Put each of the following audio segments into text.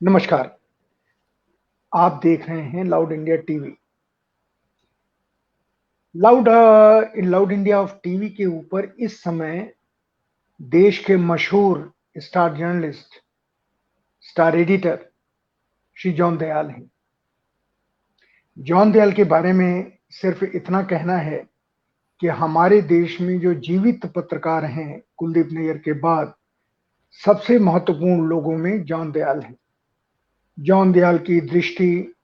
नमस्कार। आप देख रहे हैं loud India TV. Loud India of TV के ऊपर इस समय देश के मशहूर star journalist, star editor Shri John Dayal हैं। जॉन दयाल के बारे में सिर्फ इतना कहना है कि हमारे देश में जो जीवित पत्रकार हैं, कुलदीप नैयर के बाद सबसे महत्वपूर्ण लोगों में जॉन दयाल हैं। जॉन दयाल की दृष्टि,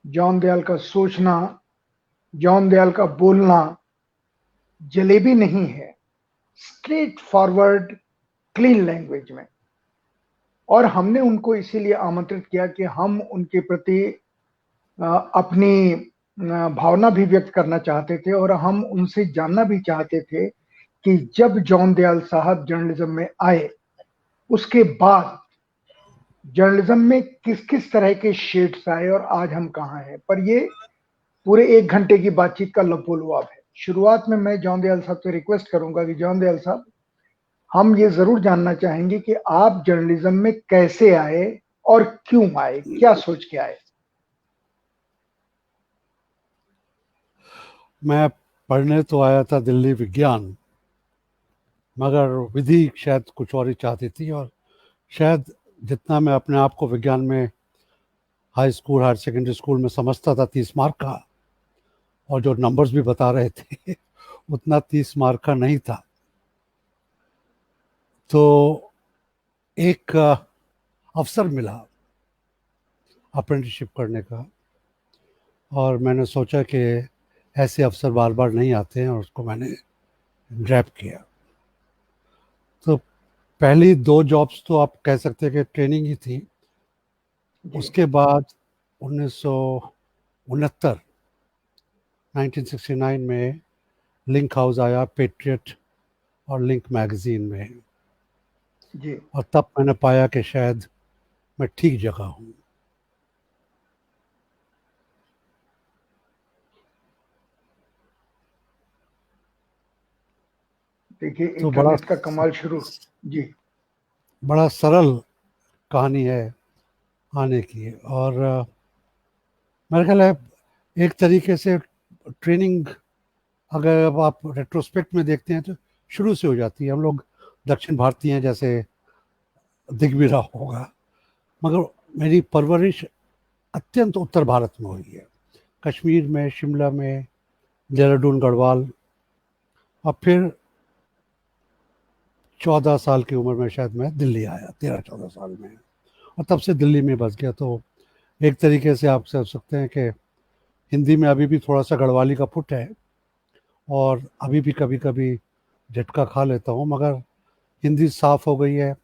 जॉन दयाल का सोचना, जॉन दयाल का बोलना जलेबी नहीं है, स्ट्रेट फॉरवर्ड क्लीन लैंग्वेज में। और हमने उनको इसीलिए आमंत्रित किया कि हम उनके प्रति अपनी भावना भी व्यक्त करना चाहते थे और हम उनसे जानना भी चाहते थे कि जब जॉन दयाल साहब जर्नलिज्म में आए, उसके बाद जर्नलिज्म में किस किस तरह के शेड्स आए और आज हम कहाँ हैं। पर ये पूरे 1 घंटे की बातचीत का लपोलुआब है। शुरुआत में मैं जॉन दयाल साहब से रिक्वेस्ट करूंगा कि जॉन दयाल साहब, हम ये जरूर जानना चाहेंगे कि आप जर्नलिज्म में कैसे आए और क्यों आए, क्या सोच के आए। मैं पढ़ने तो आया था दिल्ली विज्ञान, मगर विधि शायद कुछ और ही चाहती थी। और शायद जितना मैं अपने आप को विज्ञान में high school, higher secondary school में समझता था 30 मार्क का, और जो नंबर्स भी बता रहे थे उतना 30 मार्क का नहीं था। तो एक अवसर मिला अप्रेंटिसशिप करने का, और मैंने सोचा कि ऐसे अवसर बार बार नहीं आते हैं, और उसको मैंने ग्रैब किया। तो पहली 2 जॉब्स तो आप कह सकते हैं कि ट्रेनिंग ही थी। उसके बाद 1969 1969 में लिंक हाउस आया, पेट्रियट और लिंक मैगजीन में। जी, और तब मैंने पाया कि शायद मैं ठीक जगह हूँ। देखिए तो इंटरनेट का कमाल शुरू। जी, बड़ा सरल कहानी है आने की। और मेरा ख्याल है एक तरीके से ट्रेनिंग, अगर अब आप रेट्रोस्पेक्ट में देखते हैं तो शुरू से हो जाती है। हम लोग दक्षिण भारतीय हैं, जैसे दिख भी रहा होगा, मगर मेरी परवरिश अत्यंत उत्तर भारत में हुई है, कश्मीर में, शिमला में, देहरादून, गढ़वाल। और फिर 14 साल की उम्र में शायद मैं दिल्ली आया, 13-14 साल में, और तब से दिल्ली में बस गया। तो एक तरीके से आप समझ सकते हैं कि हिंदी में अभी भी थोड़ा सा गढ़वाली का पुट है, और अभी भी कभी कभी झटका खा लेता हूँ, मगर हिंदी साफ हो गई है।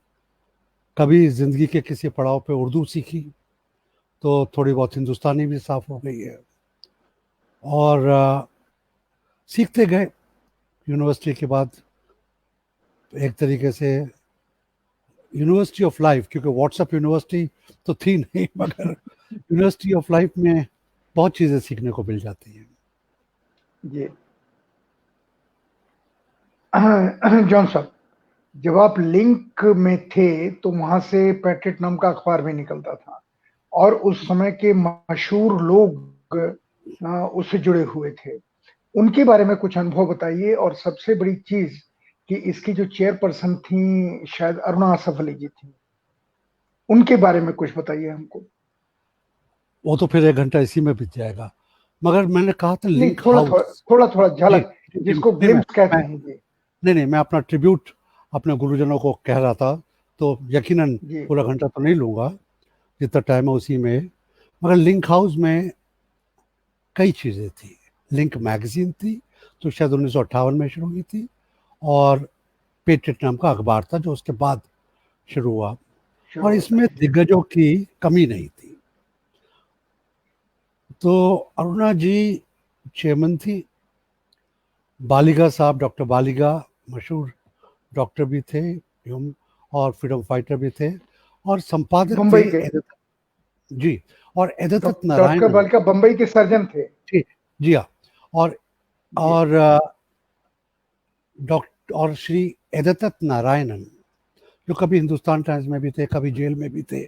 कभी ज़िंदगी के किसी पड़ाव पे उर्दू सीखी तो थोड़ी बहुत हिंदुस्तानी भी साफ हो गई है। और सीखते गए यूनिवर्सिटी के बाद, एक तरीके से यूनिवर्सिटी ऑफ लाइफ, क्योंकि व्हाट्सएप यूनिवर्सिटी तो थी नहीं, मगर यूनिवर्सिटी ऑफ लाइफ में बहुत चीज़ें सीखने को मिल जाती हैं। जी। जॉन साहब, जब आप लिंक में थे तो वहां से पैट्रियट नाम का अखबार भी निकलता था और उस समय के मशहूर लोग उससे जुड़े हुए थे। उनके बारे में कुछ अनुभव बताइए। और सबसे बड़ी चीज कि इसकी जो चेयरपर्सन थी, शायद अरुणा आसफ अली जी थी, उनके बारे में कुछ बताइए हमको। वो तो फिर 1 घंटा इसी में बीत जाएगा, मगर मैंने कहा था नहीं, लिंक थोड़ा थोड़ा हाउस। थोड़ा थोड़ा जी झलक, जी जी, जिसको नहीं ग्लिम्स कहते मैं हैं। जी नहीं, मैं अपना ट्रिब्यूट अपने गुरुजनों को कह रहा था, तो यकीनन जी। पूरा घंटा तो नहीं लूँगा, जितना टाइम है उसी में। मगर लिंक हाउस में कई चीज़ें थी। लिंक मैगजीन थी, तो शायद 1958 में शुरू हुई थी, और पेट्रियट नाम का अखबार था जो उसके बाद शुरू हुआ। शुरू और होता इसमें है। जी दिग्गजों की कमी नहीं थी। तो अरुणा जी चेयरमैन थी, बालिगा साहब, डॉक्टर बालिगा, मशहूर डॉक्टर भी थे, और फ्रीडम फाइटर भी थे, और संपादक थे बम्बई के जी, और एदत्त डॉक्टर नारायणन। बालिका बम्बई के सर्जन थे। जी, जी हाँ। और जी और डॉक्टर और श्री एदत्त नारायणन, जो कभी हिंदुस्तान टाइम्स में भी थे, कभी जेल में भी थे,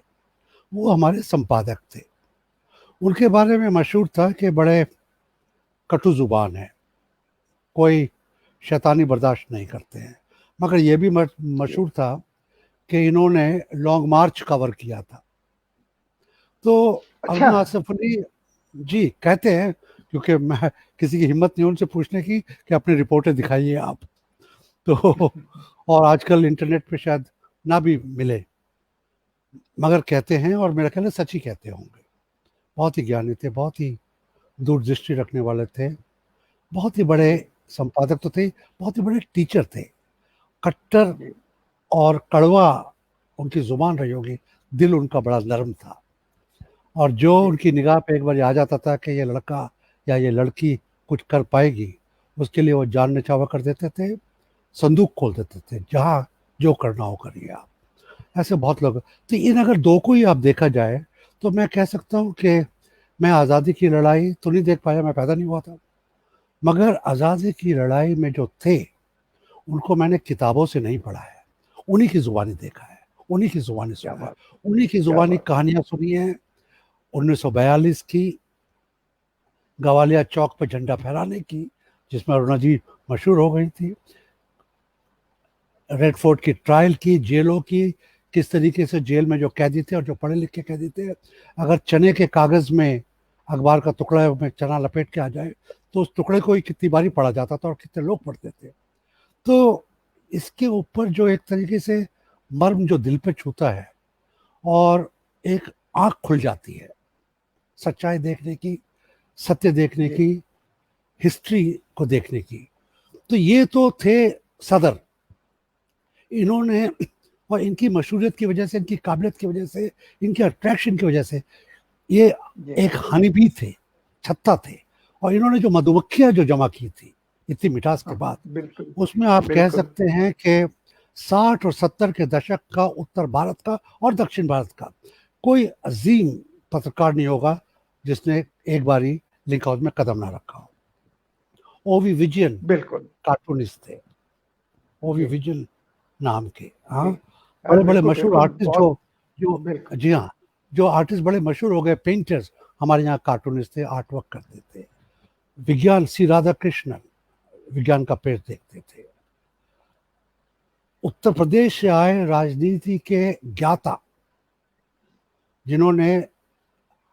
वो हमारे संपादक थे। उनके बारे में मशहूर था कि बड़े कटु जुबान है, कोई शैतानी बर्दाश्त नहीं करते हैं। मगर ये भी जी। मशहूर था कि इन्होंने लॉन्ग मार्च कवर किया था। तो अच्छा। अरुण आसिफ अली जी कहते हैं, क्योंकि मैं किसी की हिम्मत नहीं उनसे पूछने की कि अपनी रिपोर्टें दिखाइए आप, तो और आजकल इंटरनेट पे शायद ना भी मिले, मगर कहते हैं और मेरा ख्याल है सच ही कहते होंगे। बहुत ही ज्ञानी थे, बहुत ही दूरदृष्टि रखने वाले थे, बहुत ही बड़े जी। संपादक तो थे, बहुत ही बड़े टीचर थे। कट्टर जी। और कड़वा उनकी जुबान रही होगी, दिल उनका बड़ा नरम था। और जो जी। उनकी निगाह पे एक बार आ जाता था कि ये लड़का या ये लड़की कुछ कर पाएगी, उसके लिए वो जान न्यौछावर कर देते थे, संदूक खोल देते थे, जहाँ जो करना हो करिए आप। ऐसे बहुत लोग। तो इन अगर दो को ही आप देखा जाए तो मैं कह सकता हूँ कि मैं आज़ादी की लड़ाई तो नहीं देख पाया, मैं पैदा नहीं हुआ था, मगर आज़ादी की लड़ाई में जो थे उनको मैंने किताबों से नहीं पढ़ा है, उन्हीं की ज़ुबानी देखा है, उन्हीं की ज़ुबानी क्या सुना है, बात। उन्हीं की क्या ज़ुबानी बात। कहानियाँ सुनी हैं। 1942 की गवालिया चौक पर झंडा फहराने की, जिसमें अरुणा जी मशहूर हो गई थी, रेड फोर्ट की ट्रायल की, जेलों की, किस तरीके से जेल में जो कैदी थे और जो पढ़े लिखे कैदी थे, अगर चने के कागज में अखबार का टुकड़ा में चना लपेट के आ जाए तो उस टुकड़े को ही कितनी बारी पढ़ा जाता था और कितने लोग पढ़ते थे। तो इसके ऊपर जो एक तरीके से मर्म जो दिल पे छूता है और एक आंख खुल जाती है सच्चाई देखने की, सत्य देखने जी। की, हिस्ट्री को देखने की। तो ये तो थे सदर। इन्होंने और इनकी मशहूरियत की वजह से, इनकी काबिलियत की वजह से, इनके अट्रैक्शन की वजह से ये जी। एक हनीबी थे, छत्ता थे। और इन्होंने जो मधुमक्खियां जो जमा की थी इतनी मिठास के हाँ, बाद, बिल्कुल। उसमें आप कह बिल्कुल। सकते हैं कि 60 और 70 के दशक का उत्तर भारत का और दक्षिण भारत का कोई अजीम पत्रकार नहीं होगा जिसने एक बारी लिंक हाउस में कदम ना रखा हो। ओवी विजयन बिल्कुल। कार्टूनिस्ट थे, ओवी जी। विजयन नाम के, हाँ, जी। बड़े बड़े बिल्कुल मशहूर बिल्कुल आर्टिस्ट जो बहुत। जो बिल्कुल। जी हाँ, जो आर्टिस्ट बड़े मशहूर हो गए, पेंटर्स हमारे यहाँ कार्टूनिस्ट थे, आर्ट वर्क करते थे। विज्ञान, सी राधा कृष्णन विज्ञान का पेज देखते थे। उत्तर प्रदेश से आए राजनीति के ज्ञाता, जिन्होंने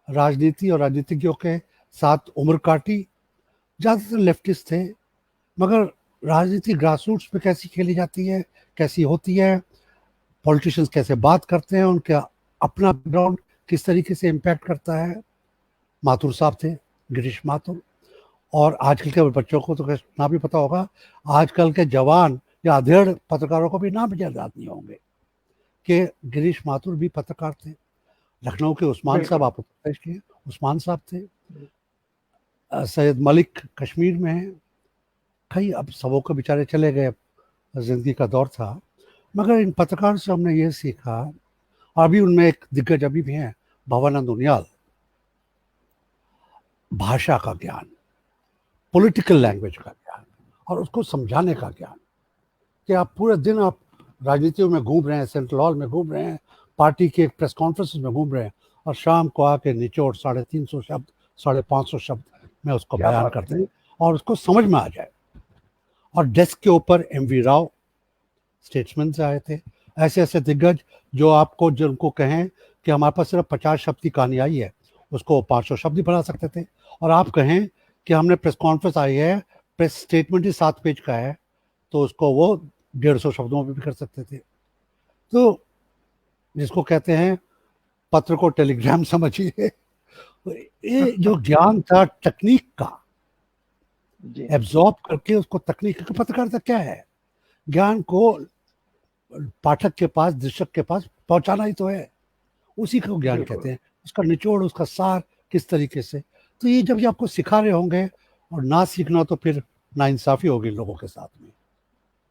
राजनीति और राजनीतिज्ञों के साथ उम्र काटी, ज़्यादातर लेफ्टिस्ट थे, मगर राजनीति ग्रासरूट्स पे कैसी खेली जाती है, कैसी होती है, पॉलिटिशियंस कैसे बात करते हैं, उनका अपना बैकग्राउंड किस तरीके से इम्पैक्ट करता है। माथुर साहब थे, गिरीश माथुर। और आजकल के बच्चों को तो ना भी पता होगा, आजकल के जवान या अधेड़ पत्रकारों को भी नाम याद नहीं होंगे कि गिरीश माथुर भी पत्रकार थे। लखनऊ के उस्मान साहब, बिल्कुल। आप उत्तर प्रदेश के उस्मान साहब थे। सैयद मलिक कश्मीर में हैं। कई अब सबों के बेचारे चले गए, जिंदगी का दौर था, मगर इन पत्रकारों से हमने ये सीखा। अभी उनमें एक दिग्गज अभी भी हैं, भवानंद उनियाल। भाषा का ज्ञान, पॉलिटिकल जी। लैंग्वेज का ज्ञान और उसको समझाने का ज्ञान, कि आप पूरे दिन आप राजनीतियों में घूम रहे हैं, सेंट्रल हॉल में घूम रहे हैं, पार्टी के प्रेस कॉन्फ्रेंस में घूम रहे हैं, और शाम को आके निचोड़ 350 शब्द, 550 शब्द में उसको क्या बयान बात कर है। दें और उसको समझ में आ जाए। और डेस्क के ऊपर एमवी राव स्टेट्समैन से आए थे, ऐसे ऐसे दिग्गज जो आपको, जिनको कहें कि हमारे पास सिर्फ 50 शब्द की कहानी आई है, उसको 500 शब्द ही बना सकते थे। और आप कहें कि हमने प्रेस कॉन्फ्रेंस आई है, प्रेस स्टेटमेंट ही 7 पेज का है, तो उसको वो 150 शब्दों में भी कर सकते थे। तो जिसको कहते हैं पत्र को टेलीग्राम समझिए। ये जो ज्ञान था टेक्निक का, जी। एब्जॉर्ब करके उसको, तकनीक का पत्रकारिता क्या है, ज्ञान को पाठक के पास, दर्शक के पास पहुंचाना ही तो है, उसी को ज्ञान बिल्कुल। कहते हैं। उसका निचोड़, उसका सार किस तरीके से। तो ये जब ये आपको सिखा रहे होंगे, और ना सीखना तो फिर नाइंसाफी होगी लोगों के साथ में।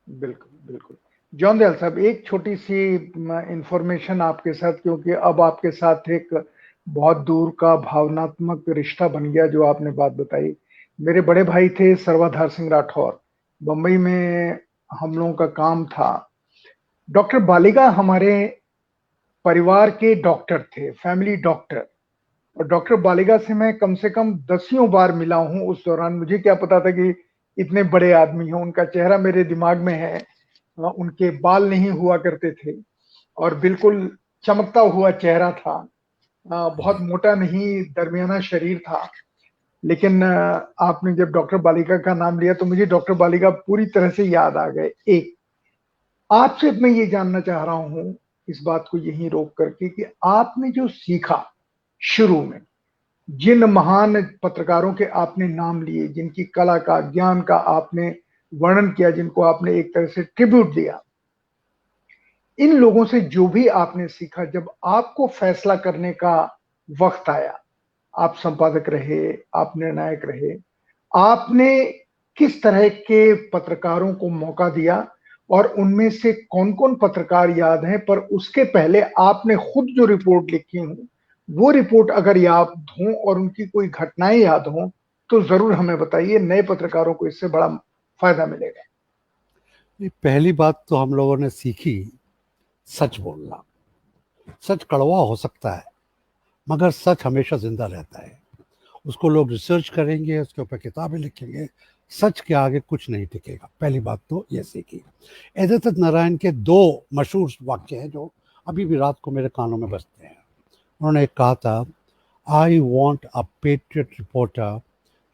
बिल्कुल। बिल्कुल। जॉन दयाल साहब, एक छोटी सी इंफॉर्मेशन आपके साथ, क्योंकि अब आपके साथ एक बहुत दूर का भावनात्मक रिश्ता बन गया जो आपने बात बताई। मेरे बड़े भाई थे सर्वाधार सिंह राठौर, बम्बई में हम लोगों का काम था। डॉक्टर बालिगा हमारे परिवार के डॉक्टर थे, फैमिली डॉक्टर। और डॉक्टर बालिगा से मैं कम से कम दसियों बार मिला हूँ। उस दौरान मुझे क्या पता था कि इतने बड़े आदमी हैं। उनका चेहरा मेरे दिमाग में है। उनके बाल नहीं हुआ करते थे और बिल्कुल चमकता हुआ चेहरा था। बहुत मोटा नहीं, दरमियाना शरीर था। लेकिन आपने जब डॉक्टर बालिका का नाम लिया तो मुझे डॉक्टर बालिका पूरी तरह से याद आ गए। एक आपसे मैं ये जानना चाह रहा हूं, इस बात को यहीं रोक करके, कि आपने जो सीखा शुरू में, जिन महान पत्रकारों के आपने नाम लिए, जिनकी कला का, ज्ञान का आपने वर्णन किया, जिनको आपने एक तरह से ट्रिब्यूट दिया, इन लोगों से जो भी आपने सीखा, जब आपको फैसला करने का वक्त आया, आप संपादक रहे, आप निर्णायक रहे, आपने किस तरह के पत्रकारों को मौका दिया और उनमें से कौन कौन पत्रकार याद हैं? पर उसके पहले आपने खुद जो रिपोर्ट लिखी हो, वो रिपोर्ट अगर याद हो और उनकी कोई घटनाएं याद हो तो जरूर हमें बताइए। नए पत्रकारों को इससे बड़ा फायदा मिलेगा। पहली बात तो हम लोगों ने सीखी सच बोलना। सच कड़वा हो सकता है मगर सच हमेशा जिंदा रहता है। उसको लोग रिसर्च करेंगे, उसके ऊपर किताबें लिखेंगे, सच के आगे कुछ नहीं टिकेगा। पहली बात तो ये सीखी। एजाज नारायण के दो मशहूर वाक्य हैं जो अभी भी रात को मेरे कानों में बजते हैं। उन्होंने कहा था, I want a patriot reporter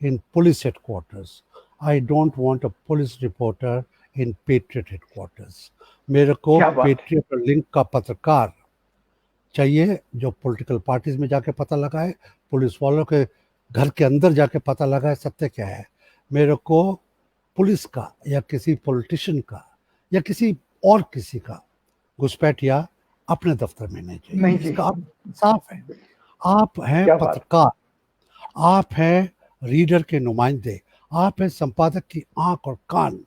in police headquarters, I don't want a police reporter in patriot headquarters. मेरे को क्या बात है। पेट्रियट और लिंक का पत्रकार चाहिए जो पॉलिटिकल पार्टीज में जाके पता लगाए, पुलिस वालों के घर के अंदर जाके पता लगाए सत्य क्या है। मेरे को पुलिस का या किसी पॉलिटिशियन का या किसी और किसी का घुसपैठिया अपने दफ्तर में नहीं चाहिए। नहीं जी। इसका आप साफ है। आप हैं क्या बात। पत्रकार, आप हैं रीडर के नुमाइंदे, आप हैं संपादक की आंख और कान।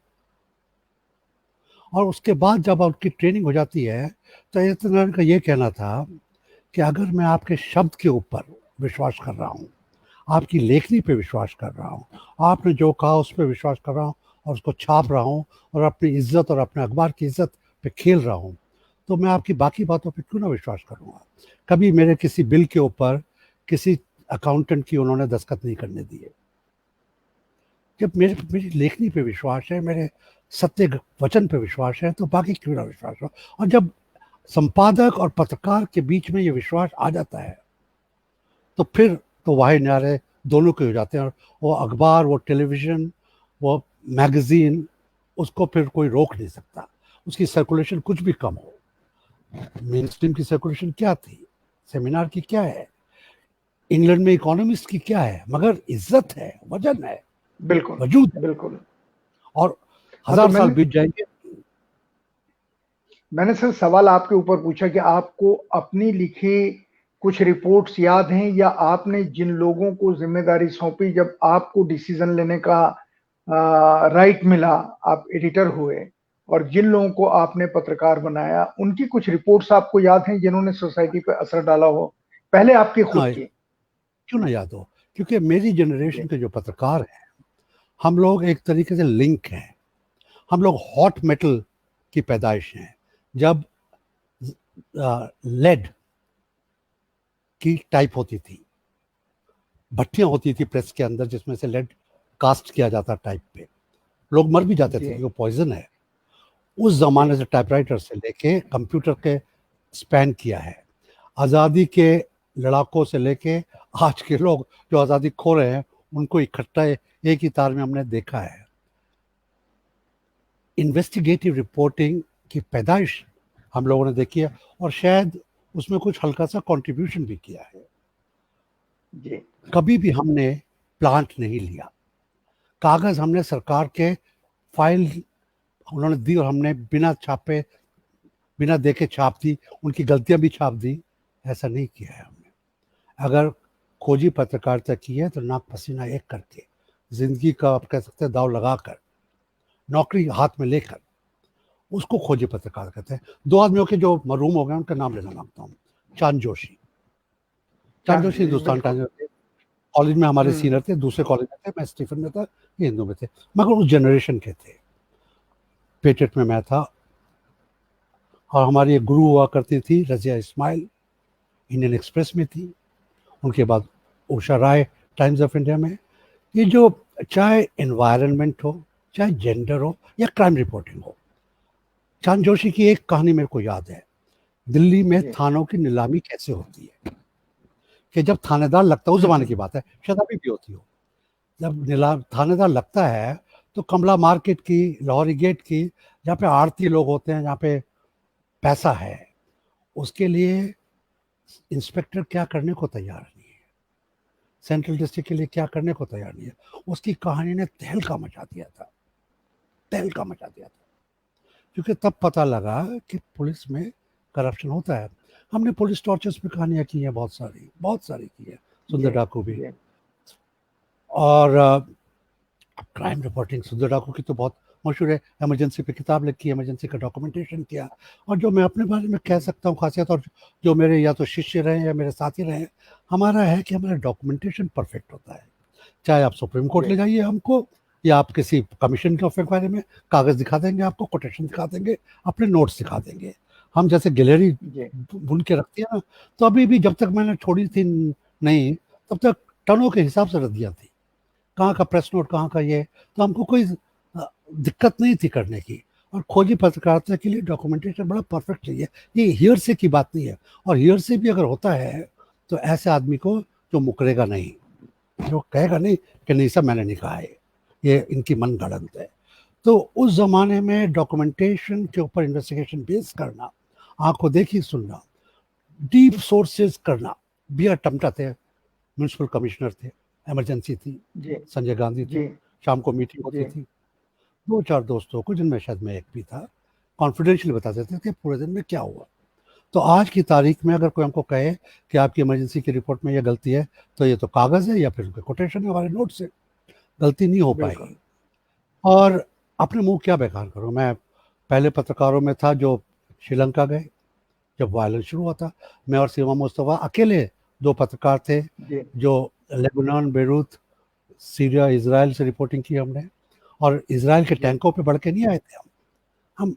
और उसके बाद जब आपकी ट्रेनिंग हो जाती है तो इतना का ये कहना था कि अगर मैं आपके शब्द के ऊपर विश्वास कर रहा हूँ, आपकी लेखनी पे विश्वास कर रहा हूँ, आपने जो कहा उस पर विश्वास कर रहा हूँ और उसको छाप रहा हूँ और अपनी इज्जत और अपने अखबार की इज्जत पे खेल रहा हूँ, तो मैं आपकी बाकी बातों पे क्यों ना विश्वास करूँगा। कभी मेरे किसी बिल के ऊपर किसी अकाउंटेंट की उन्होंने दस्तखत नहीं करने दिए। जब मेरी लेखनी पे विश्वास है, मेरे सत्य वचन पे विश्वास है, तो बाकी क्यों ना विश्वास हो। और जब संपादक और पत्रकार के बीच में ये विश्वास आ जाता है तो फिर तो वाहे न्यारे दोनों के हो जाते हैं। और वो अखबार, वो टेलीविज़न, वो मैगज़ीन, उसको फिर कोई रोक नहीं सकता। उसकी सर्कुलेशन कुछ भी कम हो। मेन स्ट्रीम की सर्कुलेशन क्या थी, सेमिनार की क्या है, इंग्लैंड में इकोनॉमिस्ट की क्या है, मगर इज्जत है, वजन है, बिल्कुल वजूद है। बिल्कुल। और हाँ, तो 1000 साल बीत जाएंगे। मैंने सर सवाल आपके ऊपर पूछा कि आपको अपनी लिखी कुछ रिपोर्ट्स याद हैं, या आपने जिन लोगों को जिम्मेदारी सौंपी, जब आपको डिसीजन लेने का राइट मिला, आप एडिटर हुए, और जिन लोगों को आपने पत्रकार बनाया, उनकी कुछ रिपोर्ट्स आपको याद हैं जिन्होंने सोसाइटी पे असर डाला हो, पहले आपकी खुद हाँ, की? क्यों ना याद हो, क्योंकि मेरी जनरेशन जी। के जो पत्रकार हैं, हम लोग एक तरीके से लिंक हैं। हम लोग हॉट मेटल की पैदाइश हैं। जब लेड की टाइप होती थी, भट्टियां होती थी प्रेस के अंदर जिसमें से लेड कास्ट किया जाता टाइप पे, लोग मर भी जाते थे जी। क्योंकि वो पॉइजन है। उस जी। जमाने से टाइपराइटर से लेके कंप्यूटर के स्पैन किया है। आज़ादी के लड़ाकों से लेके आज के लोग जो आज़ादी खो रहे हैं, उनको इकट्ठा एक ही तार में हमने देखा है। इन्वेस्टिगेटिव रिपोर्टिंग की पैदाइश हम लोगों ने देखी है और शायद उसमें कुछ हल्का सा कंट्रीब्यूशन भी किया है। जी। कभी भी हमने प्लांट नहीं लिया। कागज हमने सरकार के फाइल उन्होंने दी और हमने बिना छापे, बिना देखे छाप दी, उनकी गलतियां भी छाप दी। ऐसा नहीं किया है हमने। अगर खोजी पत्रकारिता की है तो नाक पसीना एक करके, जिंदगी का आप कह सकते हैं दाव लगाकर, नौकरी हाथ में लेकर, उसको खोजी पत्रकार कहते हैं। दो आदमियों के जो मरूम हो गए उनका नाम लेना मांगता हूँ। चांद जोशी, चांद जोशी जी हिंदुस्तान बिल्कुल। टाइम्स में थे, कॉलेज में हमारे हम्म। सीनियर थे, दूसरे कॉलेज में थे, मैं स्टीफन में था, ये हिंदू में थे, मगर उस जनरेशन के थे। पेटेट में मैं था, और हमारी एक गुरु हुआ करती थी रजिया इस्माइल, इंडियन एक्सप्रेस में थी, उनके बाद उषा राय टाइम्स ऑफ इंडिया में। ये जो चाहे एनवायरनमेंट हो, चाहे जेंडर हो या क्राइम रिपोर्टिंग हो, चांद जोशी की एक कहानी मेरे को याद है, दिल्ली में थानों की नीलामी कैसे होती है, कि जब थानेदार लगता है, उस जमाने की बात है, शायद अभी भी होती हो, जब थानेदार लगता है तो कमला मार्केट की, लाहौरी गेट की, जहाँ पे आड़ती लोग होते हैं, जहाँ पे पैसा है, उसके लिए इंस्पेक्टर क्या करने को तैयार नहीं है, सेंट्रल डिस्ट्रिक्ट के लिए क्या करने को तैयार नहीं है। उसकी कहानी ने तहलका मचा दिया था, तहलका मचा दिया था, क्योंकि तब पता लगा कि पुलिस में करप्शन होता है। हमने पुलिस टॉर्चर्स पे कहानियां की हैं, बहुत सारी की है, सुंदर डाकू भी। और क्राइम रिपोर्टिंग सुंदर डाकू की तो बहुत मशहूर है, इमरजेंसी पे किताब लिखी, इमरजेंसी का डॉक्यूमेंटेशन किया। और जो मैं अपने बारे में कह सकता हूँ खासियत, और जो मेरे या तो शिष्य रहे या मेरे साथी रहे, हमारा है कि हमारा डॉक्यूमेंटेशन परफेक्ट होता है। चाहे आप सुप्रीम कोर्ट ले जाइए हमको, या आप किसी कमीशन ऑफ इंक्वायरी में कागज दिखा देंगे, आपको कोटेशन दिखा देंगे, अपने नोट्स दिखा देंगे। हम जैसे गैलरी बुन के रखती है ना, तो अभी भी जब तक मैंने छोड़ी थी नहीं, तब तक टनों के हिसाब से रद्दियाँ थी, कहाँ का प्रेस नोट, कहाँ का ये, तो हमको कोई दिक्कत नहीं थी करने की। और खोजी पत्रकारिता के लिए डॉक्यूमेंटेशन बड़ा परफेक्ट चाहिए, ये हियर से की बात नहीं है। और हियर से भी अगर होता है तो ऐसे आदमी को जो मुकरेगा नहीं, जो कहेगा नहीं कि नहीं सब मैंने नहीं कहा है, ये इनकी मन गढ़ंत है। तो उस जमाने में डॉक्यूमेंटेशन के ऊपर इन्वेस्टिगेशन बेस करना, आंखों देखी सुनना, डीप सोर्सेज करना। बी आर टमटा थे, म्यूनसिपल कमिश्नर थे, इमरजेंसी थी, संजय गांधी थे, शाम को मीटिंग होती थी, 2-4 दोस्तों को, जिनमें शायद मैं एक भी था, कॉन्फिडेंशियल बता देते थे पूरे दिन में क्या हुआ। तो आज की तारीख में अगर कोई हमको कहे कि आपकी इमरजेंसी की रिपोर्ट में ये गलती है, तो ये तो कागज़ है या फिर उनके कोटेशन है, हमारे नोट से, गलती नहीं हो पाएगी। और अपने मुंह क्या बेकार करूं। मैं पहले पत्रकारों में था जो श्रीलंका गए जब वायलेंस शुरू हुआ था। मैं और सीमा मुस्तफ़ा अकेले 2 पत्रकार थे जो लेबनान, बेरूत, सीरिया, इजराइल से रिपोर्टिंग की हमने। और इजराइल के टैंकों पे बढ़ के नहीं आए थे हम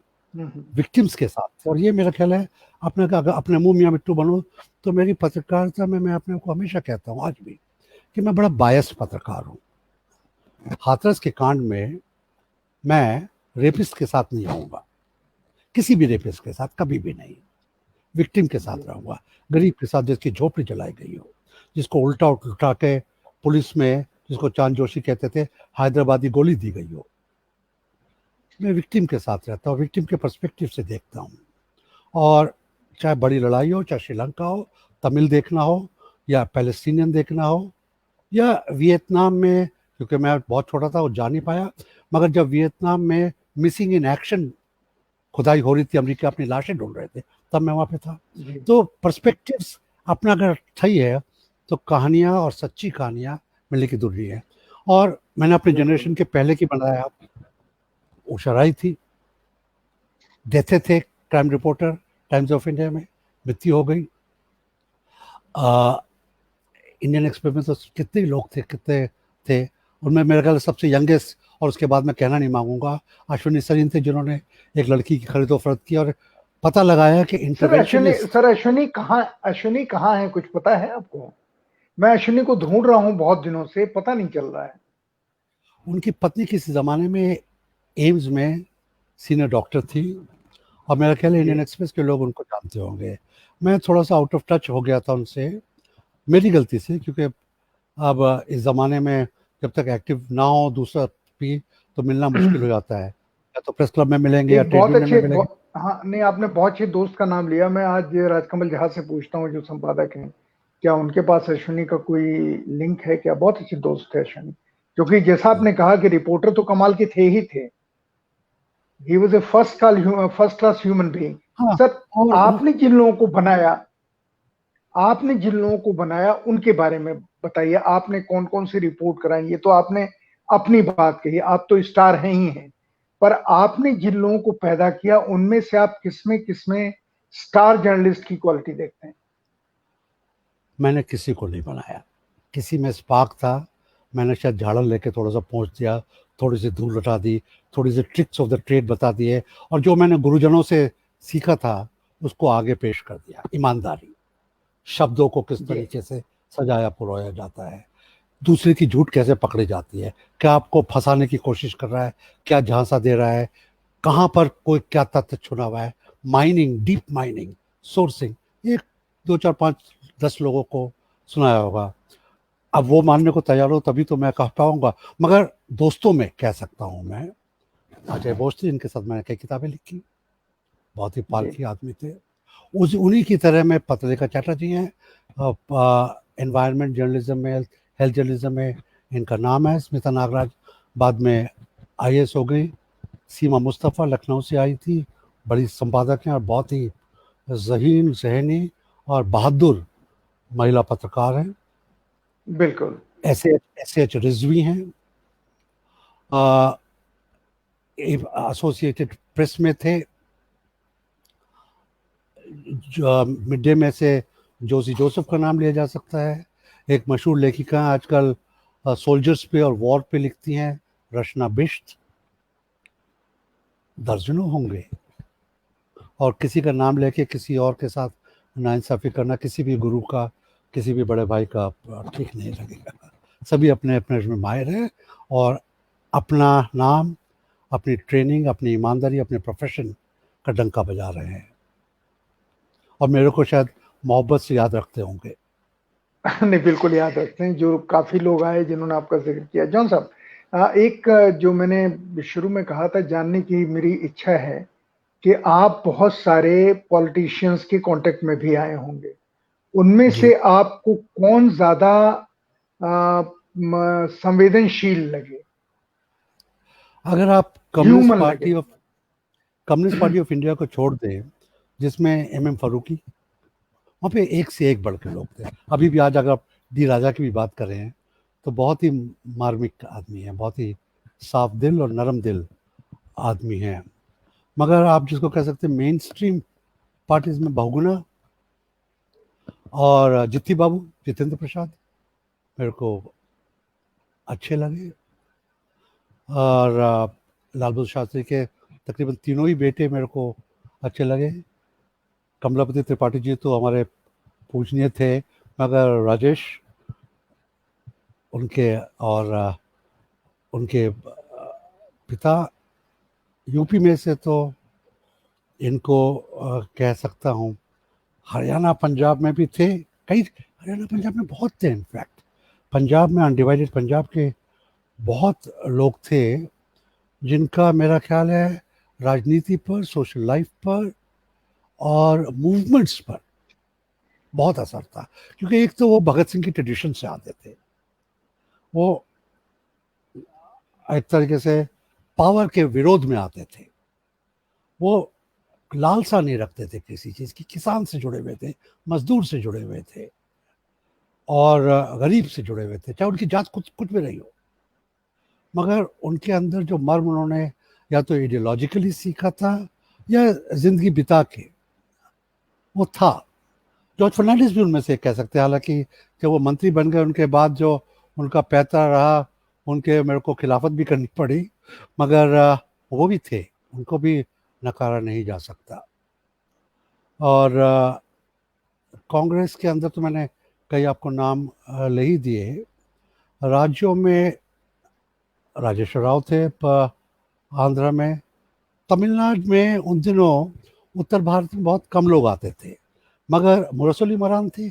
विक्टिम्स के साथ थे। और ये मेरा ख्याल है, अपने मुंह मियाँ मिट्टू बनूं तो मेरी पत्रकारिता में मैं अपने को हमेशा कहता हूँ आज भी कि मैं बड़ा बायस पत्रकार हूँ। हाथरस के कांड में मैं रेपिस्ट के साथ नहीं रहूँगा, किसी भी रेपिस्ट के साथ कभी भी नहीं। विक्टिम के साथ रहूँगा, गरीब के साथ जिसकी झोपड़ी जलाई गई हो, जिसको उल्टा के पुलिस में, जिसको चांद जोशी कहते थे, हैदराबादी गोली दी गई हो। मैं विक्टिम के साथ रहता हूँ, विक्टिम के पर्सपेक्टिव से देखता हूँ। और चाहे बड़ी लड़ाई हो, चाहे श्रीलंका हो, तमिल देखना हो या पैलेस्टीनियन देखना हो, या वियतनाम में, क्योंकि मैं बहुत छोटा था वो जा नहीं पाया, मगर जब वियतनाम में मिसिंग इन एक्शन खुदाई हो रही थी, अमेरिका अपनी लाशें ढूंढ रहे थे, तब मैं वहाँ पे था। तो पर्सपेक्टिव्स अपना अगर सही है तो कहानियाँ और सच्ची कहानियाँ मिलने की दूरी है। और मैंने अपने जनरेशन के पहले की बनाया, उषा राय थी, देते थे crime reporter times of India में, मृत्यु हो गई। इंडियन एक्सप्रेस में तो कितने लोग थे, कितने थे, उनमें मेरे ख्याल सबसे यंगेस्ट, और उसके बाद मैं कहना नहीं मांगूंगा, अश्विनी सरीन थे, जिन्होंने एक लड़की की खरीदो फरोख्त की और पता लगाया कि इंटरवेंशनिस्ट। अश्विनी कहाँ है, कुछ पता है आपको? मैं अश्विनी को ढूंढ रहा हूँ बहुत दिनों से, पता नहीं चल रहा है। उनकी पत्नी किसी जमाने में एम्स में सीनियर डॉक्टर थी, और मेरा ख्याल है इंडियन एक्सप्रेस के लोग उनको जानते होंगे। मैं थोड़ा सा आउट ऑफ टच हो गया था उनसे, मेरी गलती से, क्योंकि अब इस ज़माने में जब तक एक्टिव ना हो दूसरा भी तो मिलना मुश्किल हो जाता है, या तो प्रेस क्लब में मिलेंगे या ट्रेड यूनियन में मिलेंगे। हाँ नहीं, आपने बहुत अच्छे दोस्त का नाम लिया। मैं आज राजकमल जहाज से पूछता हूँ जो संपादक हैं, क्या उनके पास अश्विनी का कोई लिंक है क्या? बहुत अच्छे दोस्त थे अश्विनी, क्योंकि जैसा आपने कहा कि रिपोर्टर तो कमाल के थे ही थे। He was a first class human being. हाँ, सर, आपने जिन लोगों को बनाया उनके बारे में बताइए। आपने कौन कौन सी रिपोर्ट कराई? ये तो आपने अपनी बात कही, आप तो स्टार हैं ही हैं, पर आपने जिन लोगों को पैदा किया उनमें से आप किसमें स्टार जर्नलिस्ट की क्वालिटी देखते हैं? मैंने किसी को नहीं बनाया, किसी में स्पार्क था, मैंने शायद झाड़ू लेके थोड़ा सा पहुँच दिया, थोड़ी सी धूल हटा दी, थोड़ी सी ट्रिक्स ऑफ द ट्रेड बता दिए, और जो मैंने गुरुजनों से सीखा था उसको आगे पेश कर दिया। ईमानदारी, शब्दों को किस जी तरीके से सजाया पुरोया जाता है, दूसरे की झूठ कैसे पकड़ी जाती है, क्या आपको फंसाने की कोशिश कर रहा है, क्या झांसा दे रहा है, कहाँ पर कोई क्या तथ्य छुपा हुआ है, माइनिंग, डीप माइनिंग, सोर्सिंग, एक दो चार पांच 10 लोगों को सुनाया होगा। अब वो मानने को तैयार हो तभी तो मैं कह पाऊंगा, मगर दोस्तों में कह सकता हूँ मैं, अजय भोसले जिनके साथ मैंने कई किताबें लिखी, बहुत ही जी पारखी आदमी थे। उस उन्हीं की तरह में पत्रलेखा चैटर्जी हैं, एनवायरनमेंट जर्नलिज्म में, हेल्थ जर्नलिज्म में इनका नाम है। स्मिता नागराज बाद में आईएएस हो गई। सीमा मुस्तफ़ा लखनऊ से आई थी, बड़ी संपादक हैं और बहुत ही ज़हीन ज़हनी और बहादुर महिला पत्रकार हैं। बिल्कुल। ऐसे ऐसे एच रिजवी हैं, एसोसिएटेड प्रेस में थे। मिड डे में से जोशी जोसेफ का नाम लिया जा सकता है। एक मशहूर लेखिका आजकल सोल्जर्स पे और वॉर पे लिखती हैं, रचना बिष्ट। दर्जनों होंगे, और किसी का नाम लेके किसी और के साथ नाइंसाफ़ी करना किसी भी गुरु का, किसी भी बड़े भाई का ठीक नहीं लगेगा। सभी अपने अपने में माहिर हैं और अपना नाम, अपनी ट्रेनिंग, अपनी ईमानदारी, अपने प्रोफेशन का डंका बजा रहे हैं, और मेरे को शायद मोहब्बत से याद रखते होंगे। नहीं, बिल्कुल याद रखते हैं, जो काफ़ी लोग आए जिन्होंने आपका ज़िक्र किया। जॉन साहब, एक जो मैंने शुरू में कहा था, जानने की मेरी इच्छा है कि आप बहुत सारे पॉलिटिशियंस के कॉन्टेक्ट में भी आए होंगे। उनमें जी, से आपको कौन ज़्यादा संवेदनशील लगे, अगर आप ह्यूमन लगे? कम्युनिस्ट पार्टी ऑफ इंडिया को छोड़ दें, जिसमें एम फारूकी, वहाँ पे एक से एक बढ़ के लोग थे। अभी भी आज अगर आप डी राजा की भी बात कर रहे हैं तो बहुत ही मार्मिक आदमी है, बहुत ही साफ दिल और नरम दिल आदमी है। मगर आप जिसको कह सकते हैं मेन स्ट्रीम पार्टीज में बहुगुना, और जित्ती बाबू, जितेंद्र प्रसाद मेरे को अच्छे लगे, और लाल बहादुर शास्त्री के तकरीबन तीनों ही बेटे मेरे को अच्छे लगे। कमलापति त्रिपाठी जी तो हमारे पूजनीय थे, मगर राजेश उनके, और उनके पिता यूपी में से तो इनको कह सकता हूँ, हरियाणा पंजाब में भी थे कई, हरियाणा पंजाब में बहुत थे इनफैक्ट। पंजाब में अनडिवाइडेड पंजाब के बहुत लोग थे जिनका मेरा ख्याल है राजनीति पर, सोशल लाइफ पर और मूवमेंट्स पर बहुत असर था। क्योंकि एक तो वो भगत सिंह की ट्रेडिशन से आते थे, वो एक तरीके से पावर के विरोध में आते थे, वो लालसा नहीं रखते थे किसी चीज़ की, किसान से जुड़े हुए थे, मजदूर से जुड़े हुए थे, और गरीब से जुड़े हुए थे, चाहे उनकी जात कुछ कुछ भी रही हो। मगर उनके अंदर जो मर्म उन्होंने या तो आइडियोलॉजिकली सीखा था या जिंदगी बिता के, वो था। जॉर्ज फर्नांडिस भी उनमें से कह सकते हैं, हालांकि जब वो मंत्री बन गए उनके बाद जो उनका पैंतरा रहा, उनके मेरे को खिलाफत भी करनी पड़ी, मगर वो भी थे, उनको भी नकारा नहीं जा सकता। और कांग्रेस के अंदर तो मैंने कई आपको नाम ले ही दिए। राज्यों में राजेश्वर राव थे, आंध्र में, तमिलनाडु में उन दिनों उत्तर भारत में बहुत कम लोग आते थे, मगर मुरसोली मरान थे,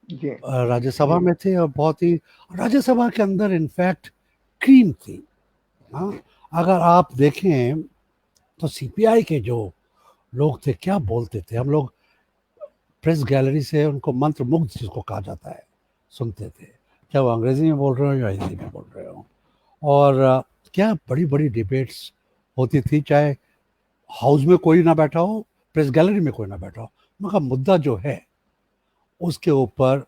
जी राज्यसभा में थे, और बहुत ही, राज्यसभा के अंदर इनफैक्ट क्रीम थी। हाँ, अगर आप देखें तो सीपीआई के जो लोग थे क्या बोलते थे, हम लोग प्रेस गैलरी से उनको मंत्र मुग्ध जिसको कहा जाता है सुनते थे, चाहे वो अंग्रेजी में बोल रहे हो या हिंदी में बोल रहे हो। और क्या बड़ी बड़ी डिबेट्स होती थी, चाहे हाउस में कोई ना बैठा हो, प्रेस गैलरी में कोई ना बैठा हो, मगर मुद्दा जो है उसके ऊपर,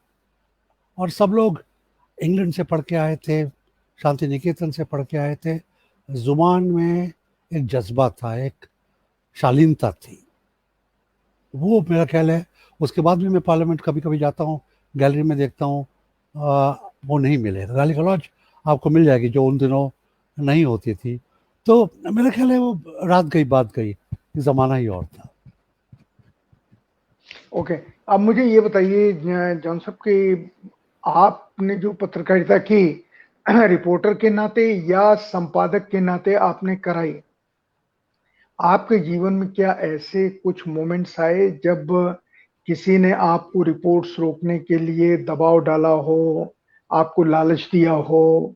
और सब लोग इंग्लैंड से पढ़ के आए थे, शांति निकेतन से पढ़ के आए थे, जुबान में एक जज्बा था, एक शालीनता थी, वो मेरा ख्याल है। उसके बाद भी मैं पार्लियामेंट कभी कभी जाता हूँ, गैलरी में देखता हूँ, वो नहीं मिलेगा, गाली गलौज आपको मिल जाएगी जो उन दिनों नहीं होती थी। तो मेरा ख्याल है वो रात गई बात गई, ये ज़माना ही और था। ओके, अब मुझे ये बताइए जॉन साहब कि आपने जो पत्रकारिता की रिपोर्टर के नाते या संपादक के नाते आपने कराई, आपके जीवन में क्या ऐसे कुछ मोमेंट्स आए जब किसी ने आपको रिपोर्ट्स रोकने के लिए दबाव डाला हो, आपको लालच दिया हो,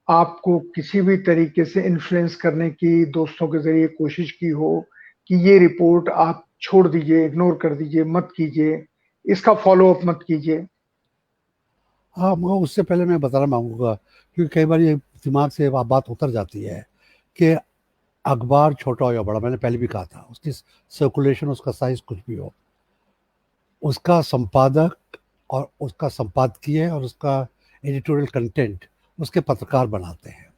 आपको किसी भी तरीके से इन्फ्लुएंस करने की दोस्तों के ज़रिए कोशिश की हो कि ये रिपोर्ट आप छोड़ दीजिए, इग्नोर कर दीजिए, मत कीजिए, इसका फ़ॉलो-अप मत कीजिए? हाँ, मगर उससे पहले मैं बताना माँगूँगा, क्योंकि कई बार ये दिमाग से बात उतर जाती है कि अखबार छोटा हो या बड़ा, मैंने पहले भी कहा था, उसकी सर्कुलेशन, उसका साइज़ कुछ भी हो, उसका संपादक और उसका संपादकीय और उसका एडिटोरियल कंटेंट उसके पत्रकार बनाते हैं।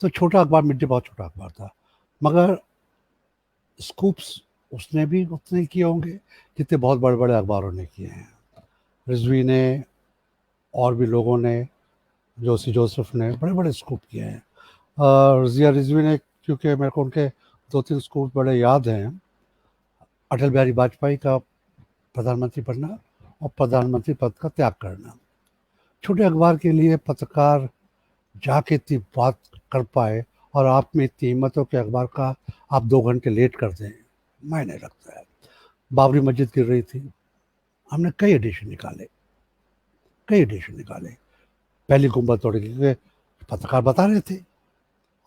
तो छोटा अखबार, मिड डे बहुत छोटा अखबार था, मगर स्कूप्स उसने भी उतने किए होंगे जितने बहुत बड़े-बड़े अखबारों ने किए हैं। रिज़वी ने और भी लोगों ने, जोशी जोसेफ ने बड़े-बड़े स्कूप किए हैं। रज़िया रिज़वी ने, क्योंकि मेरे को उनके 2-3 स्कूप बड़े याद हैं। अटल बिहारी वाजपेयी का प्रधानमंत्री बनना और प्रधानमंत्री पद का त्याग करना। छोटे अखबार के लिए पत्रकार जाके इतनी बात कर पाए और आप में इतनी हिम्मत हो कि अखबार का आप 2 घंटे लेट कर दें, मायने रखता है। बाबरी मस्जिद गिर रही थी, हमने कई एडिशन निकाले। पहली गुंबद तोड़ी, क्योंकि पत्रकार बता रहे थे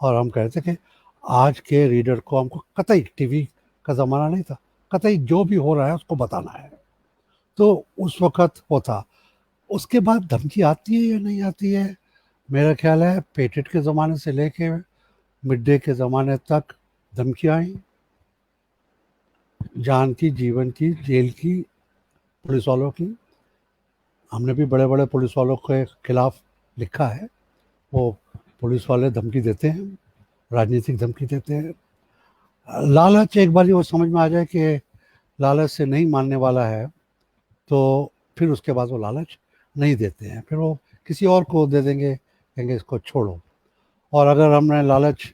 और हम कह रहे थे कि आज के रीडर को हमको कतई, टीवी का ज़माना नहीं था, कतई जो भी हो रहा है उसको बताना है। तो उस वक़्त वो था। उसके बाद धमकी आती है या नहीं आती है, मेरा ख़्याल है पेटेंट के ज़माने से लेके मिड डे के ज़माने तक धमकियाँ आई, जान की, जीवन की, जेल की, पुलिस वालों की। हमने भी बड़े-बड़े पुलिस वालों के खिलाफ लिखा है। वो पुलिस वाले धमकी देते हैं, राजनीतिक धमकी देते हैं। लालच, एक बार वो समझ में आ जाए कि लालच से नहीं मानने वाला है, तो फिर उसके बाद वो लालच नहीं देते हैं, फिर वो किसी और को दे देंगे, कहेंगे इसको छोड़ो। और अगर हमने लालच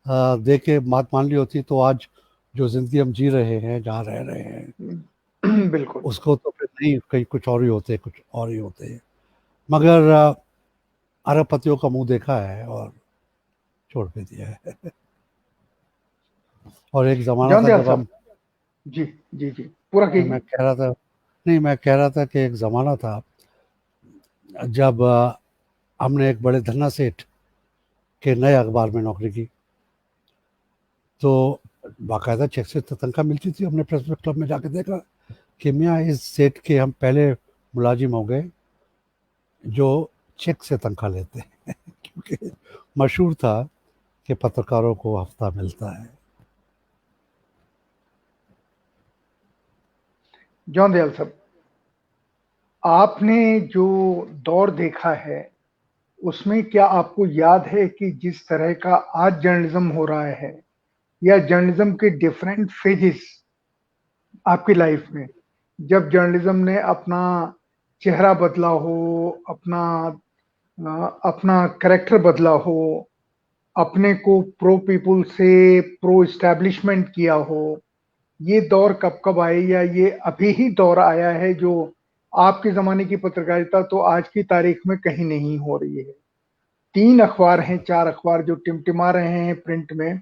दे के बात मान ली होती तो आज जो ज़िंदगी हम जी रहे हैं, जहाँ रह रहे हैं, बिल्कुल। उसको तो फिर नहीं, कहीं कुछ और ही होते, कुछ और ही होते। मगर अरबपतियों का मुँह देखा है और छोड़ भी दिया है। और एक ज़माना जॉन था दयाल जब हम, साहब, जी, जी, जी, पूरा मैं कीजिए। कह रहा था, नहीं, मैं कह रहा था कि एक ज़माना था जब हमने एक बड़े धन्ना सेठ के नए अखबार में नौकरी की, तो बाकायदा चेक से तनख्वाह मिलती थी। हमने प्रेस क्लब में जाके देखा कि मियाँ इस सेठ के हम पहले मुलाजिम हो गए जो चेक से तनख्वाह लेते हैं। क्योंकि मशहूर था कि पत्रकारों को हफ्ता मिलता है। जॉन दयाल साहब, आपने जो दौर देखा है, उसमें क्या आपको याद है कि जिस तरह का आज जर्नलिज्म हो रहा है या जर्नलिज्म के डिफरेंट फेजेस आपकी लाइफ में, जब जर्नलिज्म ने अपना चेहरा बदला हो, अपना अपना कैरेक्टर बदला हो, अपने को प्रो पीपल से प्रो एस्टैब्लिशमेंट किया हो, ये दौर कब कब आए या ये अभी ही दौर आया है जो आपके ज़माने की पत्रकारिता तो आज की तारीख में कहीं नहीं हो रही है? 3 अखबार हैं, 4 अखबार जो टिमटिमा रहे हैं प्रिंट में,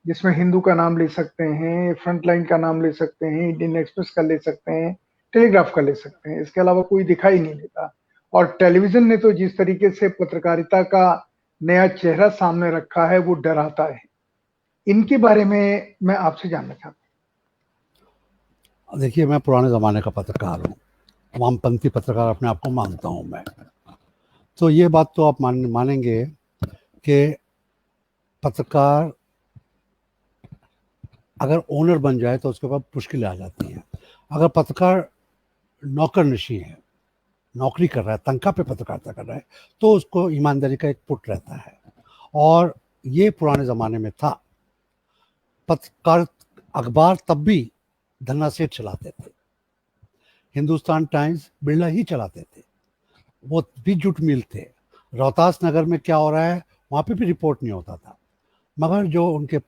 जिसमें हिंदू का नाम ले सकते हैं, फ्रंटलाइन का नाम ले सकते हैं, इंडियन एक्सप्रेस का ले सकते हैं, टेलीग्राफ का ले सकते हैं, इसके अलावा कोई दिखाई नहीं देता। और टेलीविज़न ने तो जिस तरीके से पत्रकारिता का नया चेहरा सामने रखा है, वो डराता है। इनके बारे में मैं आपसे जानना चाहता देखिए, मैं पुराने ज़माने का पत्रकार हूँ, वामपंथी पत्रकार अपने आप को मानता हूँ मैं। तो ये बात तो आप मानेंगे कि पत्रकार अगर ओनर बन जाए तो उसके बाद मुश्किलें आ जाती हैं। अगर पत्रकार नौकर-नशी है, नौकरी कर रहा है, तनख्वाह पे पत्रकारिता कर रहा है, तो उसको ईमानदारी का एक पुट रहता है। और ये पुराने ज़माने में था। पत्रकार अखबार तब भी धन्ना सेठ चलाते थे, हिंदुस्तान टाइम्स बिरला ही चलाते थे, वो भी जुट मिल थे। रोहतास नगर में क्या हो रहा है वहाँ पे भी रिपोर्ट नहीं होता था, मगर जो उनके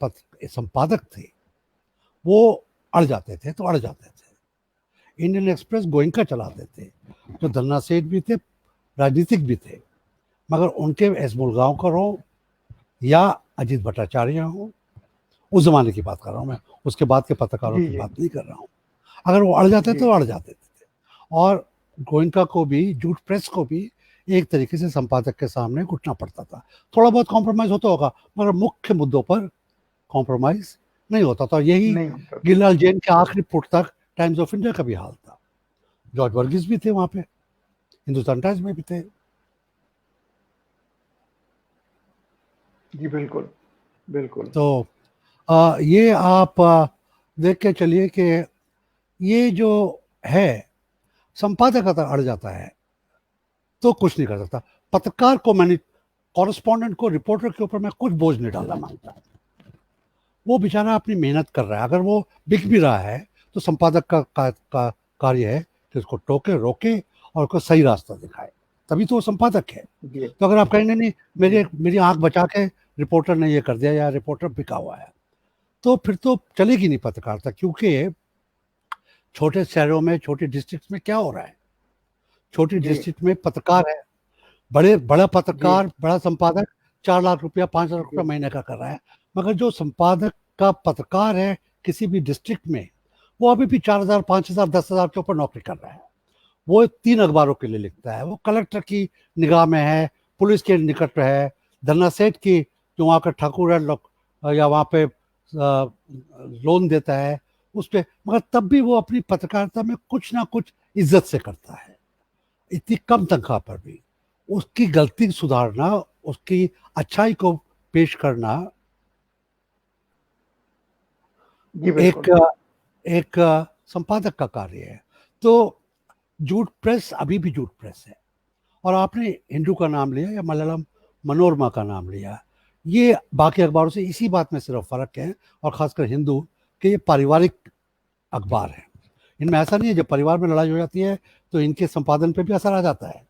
संपादक थे वो अड़ जाते थे तो अड़ जाते थे। इंडियन एक्सप्रेस गोइंका चलाते थे, जो धन्ना सेठ भी थे, राजनीतिक भी थे, मगर उनके एस मुलगांवकर हो या अजीत भट्टाचार्य हो, उस जमाने की बात कर रहा हूँ मैं, उसके बाद के पत्रकारों जी की जी बात नहीं कर रहा हूँ। अगर वो अड़ जाते जी तो अड़ जाते थे। और गोयनका को भी, जूट प्रेस को भी एक तरीके से संपादक के सामने घुटना पड़ता था। थोड़ा बहुत कॉम्प्रोमाइज होता होगा, मगर मुख्य मुद्दों पर कॉम्प्रोमाइज नहीं होता था। यही नहीं होता था। गिरिलाल जैन के आखिरी फुट तक टाइम्स ऑफ इंडिया का भी हाल था। जॉर्ज वर्गीस भी थे वहां पे, हिंदुस्तान टाइम्स में भी थे। जी बिल्कुल बिल्कुल। तो ये आप देख के चलिए कि ये जो है, संपादक अगर अड़ जाता है तो कुछ नहीं कर सकता। पत्रकार को, मैंने कॉरेस्पॉन्डेंट को, रिपोर्टर के ऊपर मैं कुछ बोझ नहीं डालना मांगता। वो बेचारा अपनी मेहनत कर रहा है, अगर वो बिक भी रहा है तो संपादक का कार्य है कि उसको टोके, रोके और उसको सही रास्ता दिखाए, तभी तो वो संपादक है। जी तो अगर आप कहेंगे नहीं, जी मेरी आंख बचा के रिपोर्टर ने ये कर दिया या रिपोर्टर बिका हुआ है, तो फिर तो चलेगी नहीं पत्रकारिता। क्योंकि छोटे शहरों में, छोटे डिस्ट्रिक्ट में क्या हो रहा है, छोटी जी डिस्ट्रिक्ट में पत्रकार है, बड़ा जी पत्रकार, बड़ा संपादक 4 लाख रुपया, 5 लाख रुपया जी महीने का कर रहा है। मगर जो संपादक का पत्रकार है किसी भी डिस्ट्रिक्ट में, वो अभी भी 4,000, 5,000, 10,000 के ऊपर नौकरी कर रहा है। वो 3 अखबारों के लिए लिखता है, वो कलेक्टर की निगाह में है, पुलिस के निकट में है, धन्ना सेठ की, जो वहाँ का ठाकुर है या वहाँ पे लोन देता है उस पे, मगर तब भी वो अपनी पत्रकारिता में कुछ ना कुछ इज्जत से करता है, इतनी कम तनख्वाह पर भी। उसकी गलती सुधारना, उसकी अच्छाई को पेश करना जी एक बिल्कुल। एक संपादक का कार्य है। तो जूट प्रेस अभी भी जूट प्रेस है। और आपने हिंदू का नाम लिया या मलयालम मनोरमा का नाम लिया, ये बाकी अखबारों से इसी बात में सिर्फ फर्क है, और खासकर हिंदू, कि ये पारिवारिक अखबार है। इनमें ऐसा नहीं है जब परिवार में लड़ाई हो जाती है तो इनके संपादन पे भी असर आ जाता है,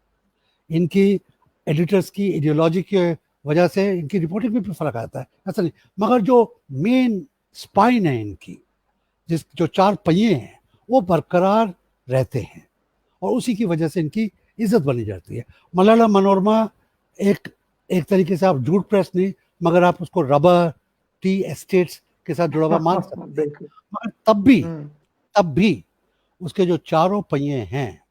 इनकी एडिटर्स की आइडियोलॉजी की वजह से इनकी रिपोर्टिंग में भी फर्क आता है, ऐसा नहीं। मगर जो मेन स्पाइन है इनकी, जो 4 पहिए हैं, वो बरकरार रहते हैं, और उसी की वजह से इनकी इज्जत बनी जाती है। मलयालम मनोरमा एक एक तरीके से आप जूट प्रेस नहीं, मगर आप उसको रबर टी एस्टेट्स के साथ जुड़ा हुआ मान सकते हैं। बिल्कुल। मगर हम्म। तब भी उसके जो 4 पहिए हैं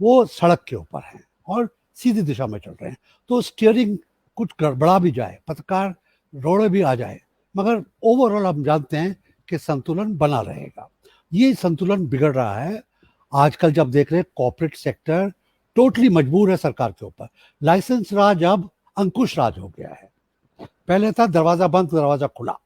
वो सड़क के ऊपर हैं और सीधी दिशा में चल रहे हैं। तो स्टीयरिंग कुछ गड़बड़ा भी जाए, पत्रकार रोड़े भी आ जाए, मगर ओवरऑल हम जानते हैं कि संतुलन बना रहेगा। ये संतुलन बिगड़ रहा है आजकल, जब देख रहे हैं कॉर्पोरेट सेक्टर टोटली मजबूर है सरकार के ऊपर। लाइसेंस राज अब अंकुश राज हो गया है। पहले था दरवाजा बंद दरवाजा खुला,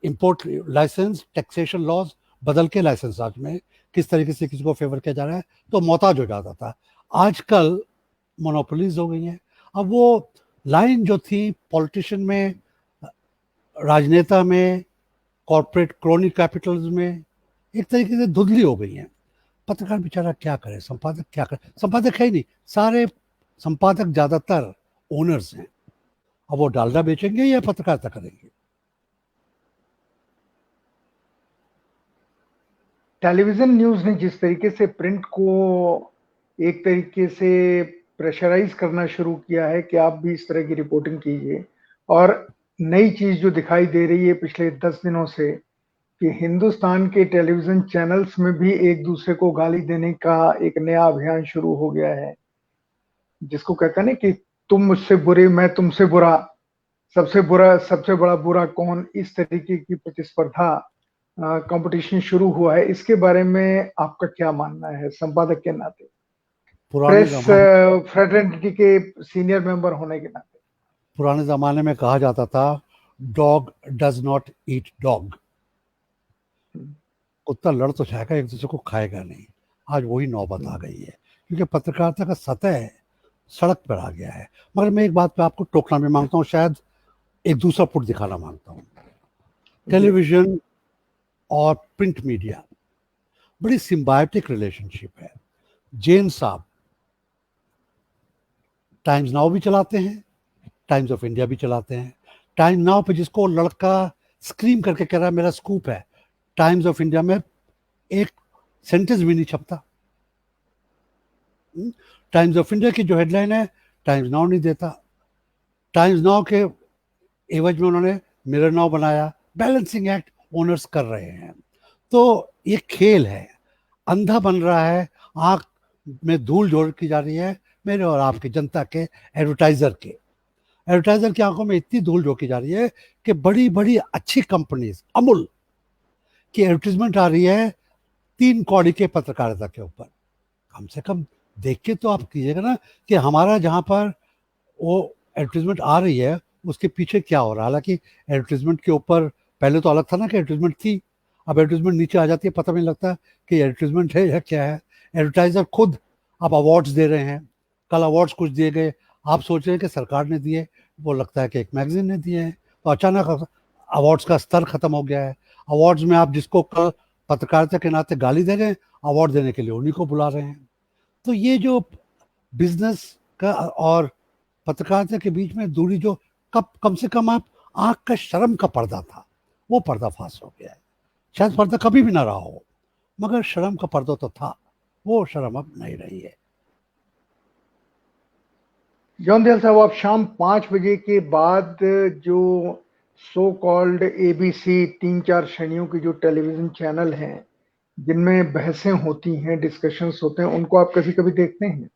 इंपोर्ट लाइसेंस, टैक्सेशन लॉज बदल के लाइसेंस राज में किस तरीके से किसी को फेवर किया जा रहा है तो मोहताज हो जाता था। आजकल मोनोपोलीज हो गई हैं। अब वो लाइन जो थी पॉलिटिशियन में, राजनेता में, कॉर्पोरेट क्रोनी कैपिटल्स में, एक तरीके से धुंधली हो गई हैं। पत्रकार बेचारा क्या करे, संपादक क्या करे, संपादक है ही नहीं, सारे संपादक ज्यादातर ओनर्स हैं। अब वो डालडा बेचेंगे या पत्रकारिता करेंगे? टेलीविजन न्यूज ने जिस तरीके से प्रिंट को एक तरीके से प्रेशराइज करना शुरू किया है कि आप भी इस तरह की रिपोर्टिंग कीजिए, और नई चीज जो दिखाई दे रही है पिछले 10 दिनों से, कि हिंदुस्तान के टेलीविजन चैनल्स में भी एक दूसरे को गाली देने का एक नया अभियान शुरू हो गया है, जिसको कहते हैं ना कि तुम मुझसे बुरे मैं तुमसे बुरा, सबसे बड़ा बुरा कौन, इस तरीके की प्रतिस्पर्धा, कंपटीशन शुरू हुआ है। इसके बारे में आपका क्या मानना है संपादक के नाते, पुराने प्रेस जमाने फ्रेटर्निटी के सीनियर मेंबर होने के नाते? पुराने जमाने में कहा जाता था, dog does not eat dog. Hmm. कुत्ता लड़ तो जाएगा, एक दूसरे को खाएगा नहीं। आज वही नौबत आ गई है, क्योंकि पत्रकारिता का सतह सड़क पर आ गया है। मगर मैं एक बात पे आपको टोकना भी मांगता हूँ, शायद एक दूसरा पुट दिखाना मांगता हूँ। जी टेलीविजन और प्रिंट मीडिया बड़ी सिम्बायोटिक रिलेशनशिप है। जैन साहब टाइम्स नाउ भी चलाते हैं, टाइम्स ऑफ इंडिया भी चलाते हैं। टाइम नाउ पे जिसको लड़का स्क्रीम करके कह रहा है मेरा स्कूप है, टाइम्स ऑफ इंडिया में एक सेंटेंस भी नहीं छपता। टाइम्स ऑफ इंडिया की जो हेडलाइन है टाइम्स नाउ नहीं देता। टाइम्स नाउ के एवज में उन्होंने मिरर नाउ बनाया। बैलेंसिंग एक्ट ओनर्स कर रहे हैं। तो ये खेल है, अंधा बन रहा है, आंख में धूल झोंक की जा रही है मेरे और आपकी जनता के एडवर्टाइजर की आंखों में इतनी धूल झोंकी जा रही है कि बड़ी बड़ी अच्छी कंपनीज, अमूल की एडवर्टीजमेंट आ रही है 3 कौड़ी के पत्रकारिता के ऊपर। कम से कम देख के तो आप कीजिएगा ना कि हमारा जहां पर वो एडवर्टीजमेंट आ रही है उसके पीछे क्या हो रहा है। हालांकि एडवर्टीजमेंट के ऊपर पहले तो अलग था ना कि एडवर्टीजमेंट थी, अब एडवर्टीजमेंट नीचे आ जाती है, पता भी नहीं लगता कि एडवर्टीजमेंट है या क्या है। एडवर्टाइजर खुद अब अवार्ड्स दे रहे हैं। कल अवार्ड्स कुछ दिए गए, आप सोच रहे हैं कि सरकार ने दिए, वो लगता है कि एक मैगजीन ने दिए हैं। तो अचानक अवार्ड्स का स्तर खत्म हो गया है। अवार्ड्स में आप जिसको कल पत्रकारिता के नाते गाली दे रहे हैं, अवार्ड देने के लिए उन्हीं को बुला रहे हैं। तो ये जो बिजनेस का और पत्रकारिता के बीच में दूरी जो कम से कम आप आंख का शर्म का पर्दा था, वो पर्दा फाश हो गया है। शायद पर्दा कभी भी ना रहा हो, मगर शर्म का पर्दा तो था, वो शर्म अब नहीं रही है। जॉन दयाल साहब, आप शाम 5 बजे के बाद जो सो कॉल्ड एबीसी 3-4 श्रेणियों की जो टेलीविजन चैनल हैं जिनमें बहसें होती हैं, डिस्कशंस होते हैं, उनको आप कभी कभी देखते हैं?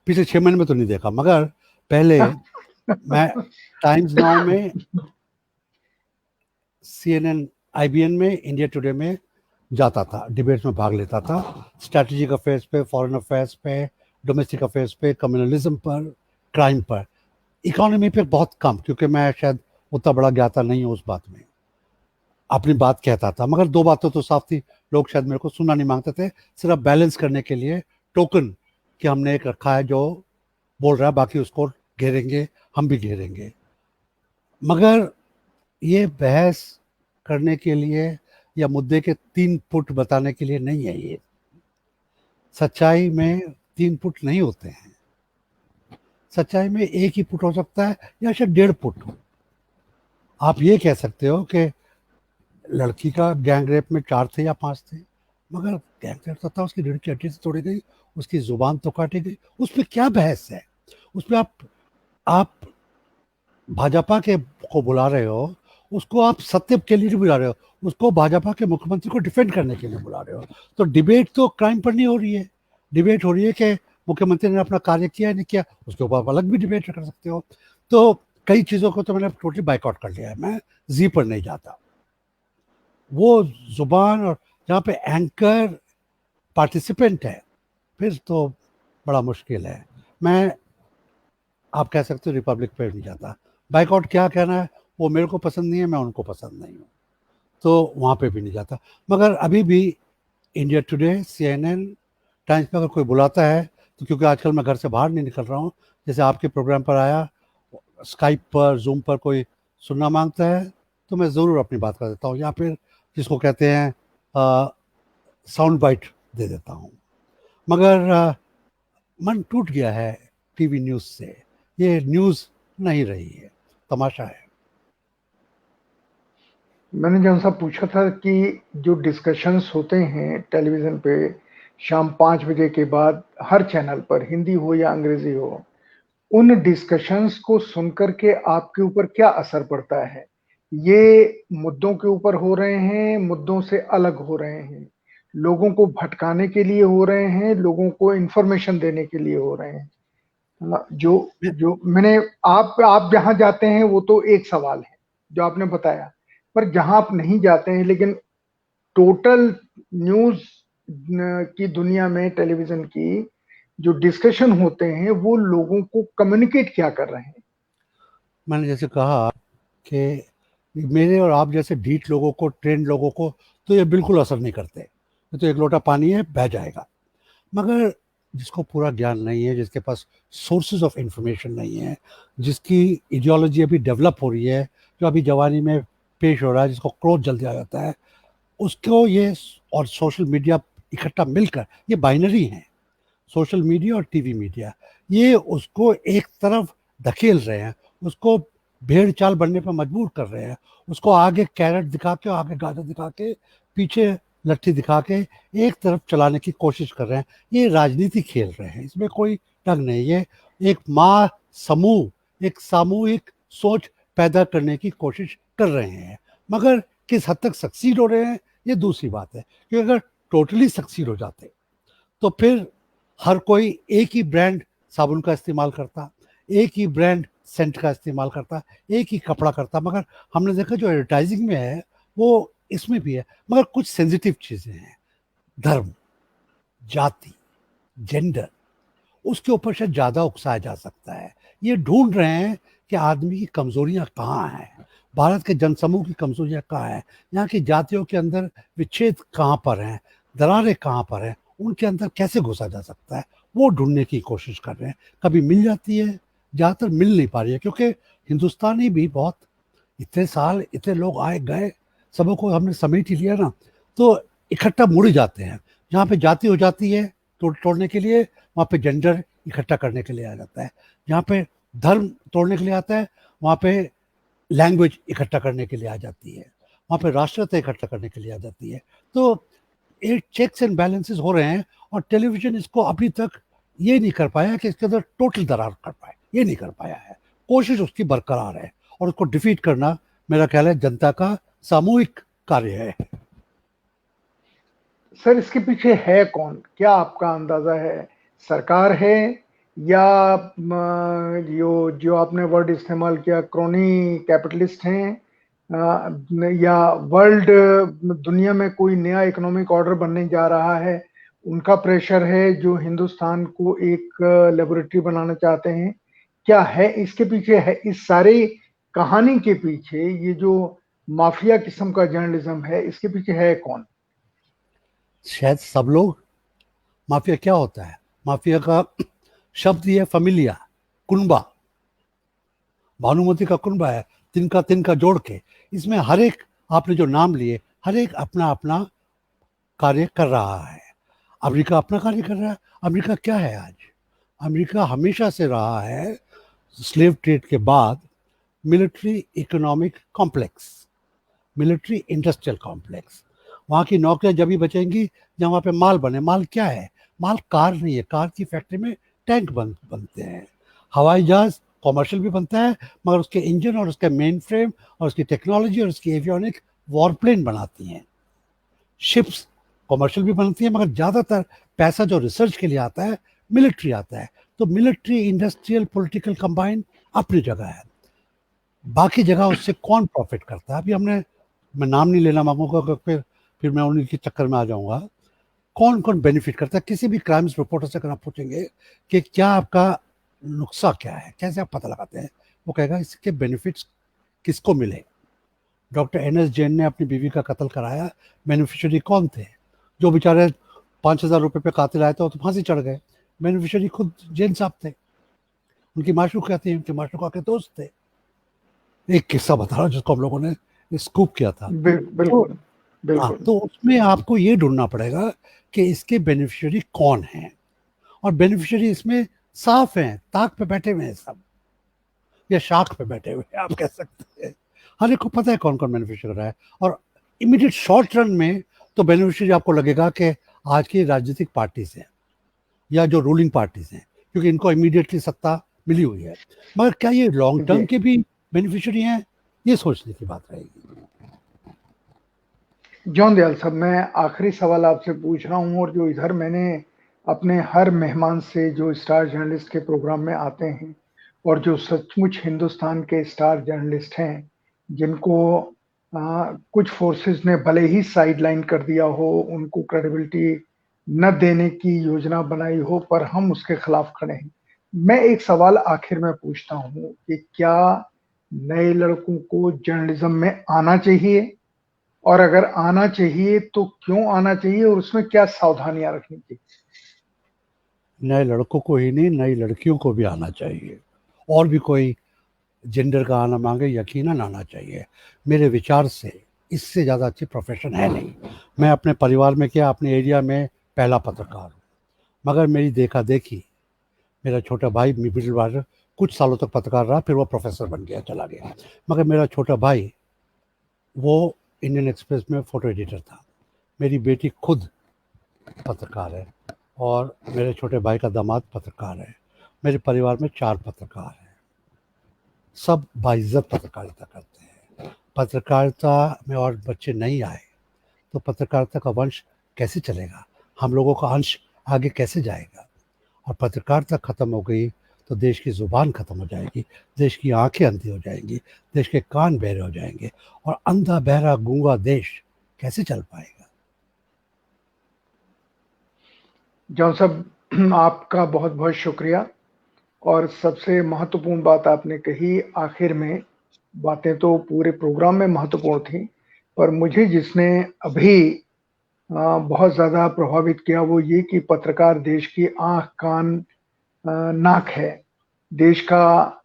पिछले 6 महीने में तो नहीं देखा, मगर पहले मैं टाइम्स नाउ में, CNN, IBN में, इंडिया टुडे में जाता था, डिबेट्स में भाग लेता था। स्ट्रैटेजिक अफेयर्स पे, फॉरेन अफेयर्स पे, डोमेस्टिक अफेयर्स पे, कम्युनलिज्म पर, क्राइम पर। इकोनॉमी पे बहुत कम, क्योंकि मैं शायद उतना बड़ा ज्ञाता नहीं हूँ उस बात में। अपनी बात कहता था, मगर 2 बातें तो साफ थी, लोग शायद मेरे को सुनना नहीं मांगते थे, सिर्फ बैलेंस करने के लिए, टोकन कि हमने एक रखा है जो बोल रहा है, बाकी उसको घेरेंगे, हम भी घेरेंगे। मगर ये बहस करने के लिए या मुद्दे के 3 फुट बताने के लिए नहीं है। ये सच्चाई में 3 फुट नहीं होते हैं। सच्चाई में 1 ही फुट हो सकता है, या शायद 1.5 फुट हो। आप ये कह सकते हो कि लड़की का गैंग रेप में 4 थे या 5 थे, मगर गैंग रेप तो था, उसकी रीढ़ की हड्डी से तोड़ी गई, उसकी जुबान तो काटी गई, उस पर क्या बहस है? उस पर आप भाजपा के को बुला रहे हो, उसको आप सत्य के लिए बुला रहे हो, उसको भाजपा के मुख्यमंत्री को डिफेंड करने के लिए बुला रहे हो। तो डिबेट तो क्राइम पर नहीं हो रही है, डिबेट हो रही है कि मुख्यमंत्री ने अपना कार्य किया है नहीं किया, उसके ऊपर अलग भी डिबेट कर सकते हो। तो कई चीज़ों को तो मैंने टोटली बाइकआउट कर लिया है, मैं जी पर नहीं जाता। वो जुबान और जहाँ पे एंकर पार्टिसिपेंट है, फिर तो बड़ा मुश्किल है। मैं, आप कह सकते हो, रिपब्लिक पे नहीं जाता। बाइकआउट क्या कहना है, वो मेरे को पसंद नहीं है, मैं उनको पसंद नहीं हूँ, तो वहाँ पे भी नहीं जाता। मगर अभी भी इंडिया टुडे, CNN, टाइम्स पे अगर कोई बुलाता है, तो क्योंकि आजकल मैं घर से बाहर नहीं निकल रहा हूँ, जैसे आपके प्रोग्राम पर आया, स्काइप पर, जूम पर कोई सुनना मांगता है, तो मैं ज़रूर अपनी बात कर देता हूँ, या फिर जिसको कहते हैं साउंड बाइट दे देता हूँ। मगर मन टूट गया है टीवी न्यूज़ से। ये न्यूज़ नहीं रही है, तमाशा है। मैंने जॉन साहब पूछा था कि जो डिस्कशंस होते हैं टेलीविजन पे शाम 5 बजे के बाद हर चैनल पर, हिंदी हो या अंग्रेजी हो, उन डिस्कशंस को सुनकर के आपके ऊपर क्या असर पड़ता है? ये मुद्दों के ऊपर हो रहे हैं, मुद्दों से अलग हो रहे हैं, लोगों को भटकाने के लिए हो रहे हैं, लोगों को इंफॉर्मेशन देने के लिए हो रहे हैं? जो जो मैंने, आप जहां जाते हैं वो तो एक सवाल है जो आपने बताया, पर जहां आप नहीं जाते हैं, लेकिन टोटल न्यूज की दुनिया में टेलीविजन की जो डिस्कशन होते हैं वो लोगों को कम्युनिकेट क्या कर रहे हैं? मैंने जैसे कहा कि मेरे और आप जैसे ढीठ लोगों को, ट्रेंड लोगों को तो ये बिल्कुल असर नहीं करते। ये तो एक लोटा पानी है, बह जाएगा। मगर जिसको पूरा ज्ञान नहीं है, जिसके पास सोर्सेज ऑफ इंफॉर्मेशन नहीं है, जिसकी इडियोलॉजी अभी डेवलप हो रही है, जो अभी जवानी में पेश हो रहा है, जिसको क्रोध जल्दी आ जाता है, उसको ये और सोशल मीडिया इकट्ठा मिलकर, ये बाइनरी हैं, सोशल मीडिया और टीवी मीडिया, ये उसको एक तरफ धकेल रहे हैं, उसको भेड़ चाल बनने पर मजबूर कर रहे हैं, उसको आगे कैरेट दिखा के, आगे गाजर दिखा के, पीछे लट्ठी दिखा के एक तरफ चलाने की कोशिश कर रहे हैं। ये राजनीति खेल रहे हैं, इसमें कोई ढंग नहीं। ये एक माँ समूह, एक सामूहिक सोच पैदा करने की कोशिश कर रहे हैं, मगर किस हद तक सक्सीड हो रहे हैं ये दूसरी बात है। क्योंकि अगर टोटली सक्सीड हो जाते तो फिर हर कोई एक ही ब्रांड साबुन का इस्तेमाल करता, एक ही ब्रांड सेंट का इस्तेमाल करता, एक ही कपड़ा करता। मगर हमने देखा जो एडवर्टाइजिंग में है वो इसमें भी है, मगर कुछ सेंसिटिव चीज़ें हैं, धर्म, जाति, जेंडर, उसके ऊपर शायद ज़्यादा उकसाया जा सकता है। ये ढूंढ रहे हैं कि आदमी की कमजोरियां कहाँ हैं, भारत के जनसमूह की कमजोरियां कहाँ हैं, यहाँ की जातियों के अंदर विच्छेद कहाँ पर हैं, दरारें कहाँ पर हैं, उनके अंदर कैसे घुसा जा सकता है, वो ढूंढने की कोशिश कर रहे हैं। कभी मिल जाती है, ज़्यादातर मिल नहीं पा रही है, क्योंकि हिंदुस्तानी भी बहुत, इतने साल इतने लोग आए गए, सबों को हमने समेट ही लिया ना, तो इकट्ठा मुड़ जाते हैं। जहाँ पे जाति हो जाती है तोड़ने के लिए, वहाँ पे जेंडर इकट्ठा करने के लिए आ जाता है। जहाँ पे धर्म तोड़ने के लिए आता है, वहाँ पे लैंग्वेज इकट्ठा करने के लिए आ जाती है, वहाँ पे राष्ट्रीयता इकट्ठा करने के लिए आ जाती है। तो एक चेक्स एंड बैलेंसेस हो रहे हैं, और टेलीविजन इसको अभी तक ये नहीं कर पाया कि इसके अंदर टोटल दरार कर पाए, ये नहीं कर पाया है। कोशिश उसकी बरकरार है, और उसको डिफीट करना मेरा ख्याल है जनता का सामूहिक कार्य है। सर, इसके पीछे है कौन? क्या आपका अंदाजा है? सरकार है, या जो आपने वर्ड इस्तेमाल किया, क्रोनी कैपिटलिस्ट हैं, या वर्ल्ड दुनिया में कोई नया इकोनॉमिक ऑर्डर बनने जा रहा है, उनका प्रेशर है जो हिंदुस्तान को एक लेबोरेटरी बनाना चाहते हैं? क्या है इसके पीछे? है इस सारी कहानी के पीछे ये जो माफिया किस्म का जर्नलिज्म है, इसके पीछे है कौन? शायद सब लोग। माफिया क्या होता है? माफिया का शब्द ही है फैमिलिया, कुनबा। भानुमति का कुनबा है, तिनका जोड़ के। इसमें हर एक, आपने जो नाम लिए, हर एक अपना अपना कार्य कर रहा है। अमेरिका अपना कार्य कर रहा है। अमेरिका क्या है आज? अमेरिका हमेशा से रहा है, स्लेव ट्रेड के बाद, military economic complex, military industrial complex. वहाँ की नौकरियां जब भी बचेंगी जब वहाँ पे माल बने। माल क्या है? माल कार नहीं है, कार की फैक्ट्री में टैंक बनते हैं। हवाई जहाज कॉमर्शियल भी बनता है, मगर उसके इंजन और उसके मेन फ्रेम और उसकी टेक्नोलॉजी और उसकी एवियोनिक वॉरप्लेन बनाती हैं। शिप्स कॉमर्शियल भी बनती है, मगर ज़्यादातर पैसा जो रिसर्च के लिए आता है, मिलिट्री आता है। तो मिलिट्री इंडस्ट्रियल पॉलिटिकल कंबाइन अपनी जगह है। बाकी जगह उससे कौन प्रॉफिट करता है? अभी मैं नाम नहीं लेना मांगूंगा, फिर मैं उन्हीं के चक्कर में आ जाऊंगा। कौन कौन बेनिफिट करता है? किसी भी क्राइम्स रिपोर्टर से अगर आप पूछेंगे कि क्या आपका नुकसान क्या है, कैसे आप पता लगाते हैं, वो कहेगा इसके बेनिफिट्स किसको मिले। डॉक्टर NS जैन ने अपनी बीवी का कत्ल कराया, बेनिफिशियरी कौन थे? जो बेचारे 5,000 रुपये पे कातिल आए थे वो तो फांसी चढ़ गए। बेनिफिशियरी खुद जैन साहब थे, उनकी माशूका थी, उनकी माशूका के दोस्त थे। एक किस्सा बता रहा हूँ जिसको हम लोगों ने स्कूप किया था। बिल्कुल हाँ, बिल्कुल। तो उसमें आपको ये ढूंढना पड़ेगा कि इसके बेनिफिशियरी कौन हैं, और बेनिफिशियरी इसमें साफ हैं, ताक पे बैठे हुए हैं सब, या शाख पे बैठे हुए हैं आप कह सकते हैं। हर एक को पता है कौन कौन बेनिफिशियरी रहा है। और इमीडिएट शॉर्ट रन में तो बेनिफिशियरी आपको लगेगा कि आज की राजनीतिक पार्टीज हैं या जो रूलिंग पार्टीज हैं, क्योंकि इनको इमीडिएटली सत्ता मिली हुई है। मगर क्या ये लॉन्ग टर्म के भी बेनिफिशियरी हैं, ये सोचने की बात रहेगी। जॉन दयाल साहब, मैं आखिरी सवाल आपसे पूछ रहा हूं, और जो इधर मैंने अपने हर मेहमान से जो स्टार जर्नलिस्ट के प्रोग्राम में आते हैं और जो सचमुच हिंदुस्तान के स्टार जर्नलिस्ट हैं, जिनको कुछ फोर्सेस ने भले ही साइडलाइन कर दिया हो, उनको क्रेडिबिलिटी न देने की योजना बनाई हो, पर हम उसके खिलाफ खड़े हैं। मैं एक सवाल आखिर में पूछता हूं कि क्या नए लड़कों को जर्नलिज्म में आना चाहिए, और अगर आना चाहिए तो क्यों आना चाहिए, और उसमें क्या सावधानियां रखनी चाहिए? नए लड़कों को ही नहीं, नई लड़कियों को भी आना चाहिए, और भी कोई जेंडर का आना मांगे यकीनन आना चाहिए। मेरे विचार से इससे ज़्यादा अच्छी प्रोफेशन है नहीं। मैं अपने परिवार में क्या, अपने एरिया में पहला पत्रकार हूँ, मगर मेरी देखा देखी, मेरा छोटा भाई मिडिल वार्ड कुछ सालों तक पत्रकार रहा, फिर वो प्रोफेसर बन गया, चला गया। मगर मेरा छोटा भाई वो इंडियन एक्सप्रेस में फ़ोटो एडिटर था। मेरी बेटी खुद पत्रकार है और मेरे छोटे भाई का दामाद पत्रकार है। मेरे परिवार में 4 पत्रकार हैं। सब बाइज्जत पत्रकारिता करते हैं। पत्रकारिता में और बच्चे नहीं आए तो पत्रकारिता का वंश कैसे चलेगा? हम लोगों का अंश आगे कैसे जाएगा? और पत्रकारिता ख़त्म हो गई तो देश की ज़ुबान ख़त्म हो जाएगी, देश की आंखें अंधी हो जाएंगी, देश के कान बहरे हो जाएंगे, और अंधा बहरा गूंगा देश कैसे चल पाएगा? जॉन साहब, आपका बहुत बहुत शुक्रिया। और सबसे महत्वपूर्ण बात आपने कही आखिर में। बातें तो पूरे प्रोग्राम में महत्वपूर्ण थी, पर मुझे जिसने अभी बहुत ज़्यादा प्रभावित किया वो ये कि पत्रकार देश की आंख कान नाक है, देश का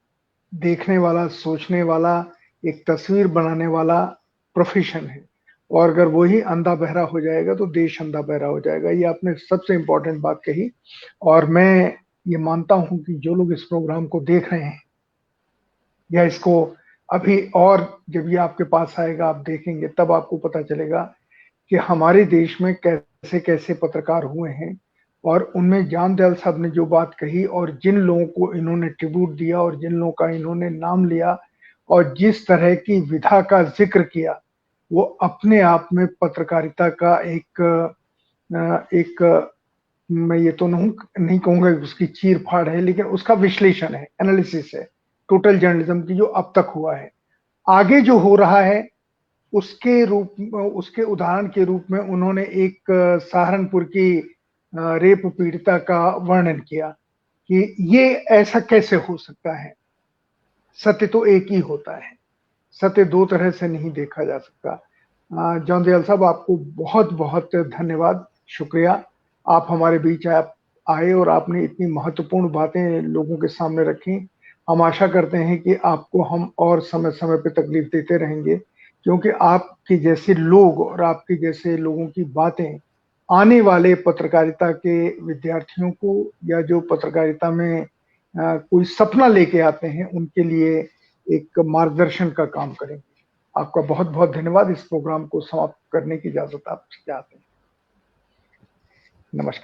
देखने वाला, सोचने वाला, एक तस्वीर बनाने वाला प्रोफेशन है। और अगर वही अंधा बहरा हो जाएगा तो देश अंधा बहरा हो जाएगा। ये आपने सबसे इम्पोर्टेंट बात कही। और मैं ये मानता हूं कि जो लोग इस प्रोग्राम को देख रहे हैं या इसको अभी, और जब ये आपके पास आएगा आप देखेंगे, तब आपको पता चलेगा कि हमारे देश में कैसे कैसे पत्रकार हुए हैं। और उनमें जान दयाल साहब ने जो बात कही और जिन लोगों को इन्होंने ट्रिब्यूट दिया और जिन लोगों का इन्होंने नाम लिया और जिस तरह की विधा का जिक्र किया, वो अपने आप में पत्रकारिता का एक मैं ये तो नहीं कहूंगा कि उसकी चीर फाड़ है, लेकिन उसका विश्लेषण है, एनालिसिस है टोटल जर्नलिज्म की जो अब तक हुआ है। आगे जो हो रहा है उसके उदाहरण के रूप में उन्होंने एक सहारनपुर की रेप पीड़िता का वर्णन किया कि ये ऐसा कैसे हो सकता है। सत्य तो एक ही होता है, सत्य दो तरह से नहीं देखा जा सकता। जॉन दयाल साहब, आपको बहुत बहुत धन्यवाद, शुक्रिया। आप हमारे बीच आप आए और आपने इतनी महत्वपूर्ण बातें लोगों के सामने रखी। हम आशा करते हैं कि आपको हम और समय समय पे तकलीफ देते रहेंगे, क्योंकि आपके जैसे लोग और आपके जैसे लोगों की बातें आने वाले पत्रकारिता के विद्यार्थियों को या जो पत्रकारिता में कोई सपना लेके आते हैं उनके लिए एक मार्गदर्शन का काम करेंगे। आपका बहुत बहुत धन्यवाद। इस प्रोग्राम को समाप्त करने की इजाजत आपसे चाहते हैं। नमस्कार।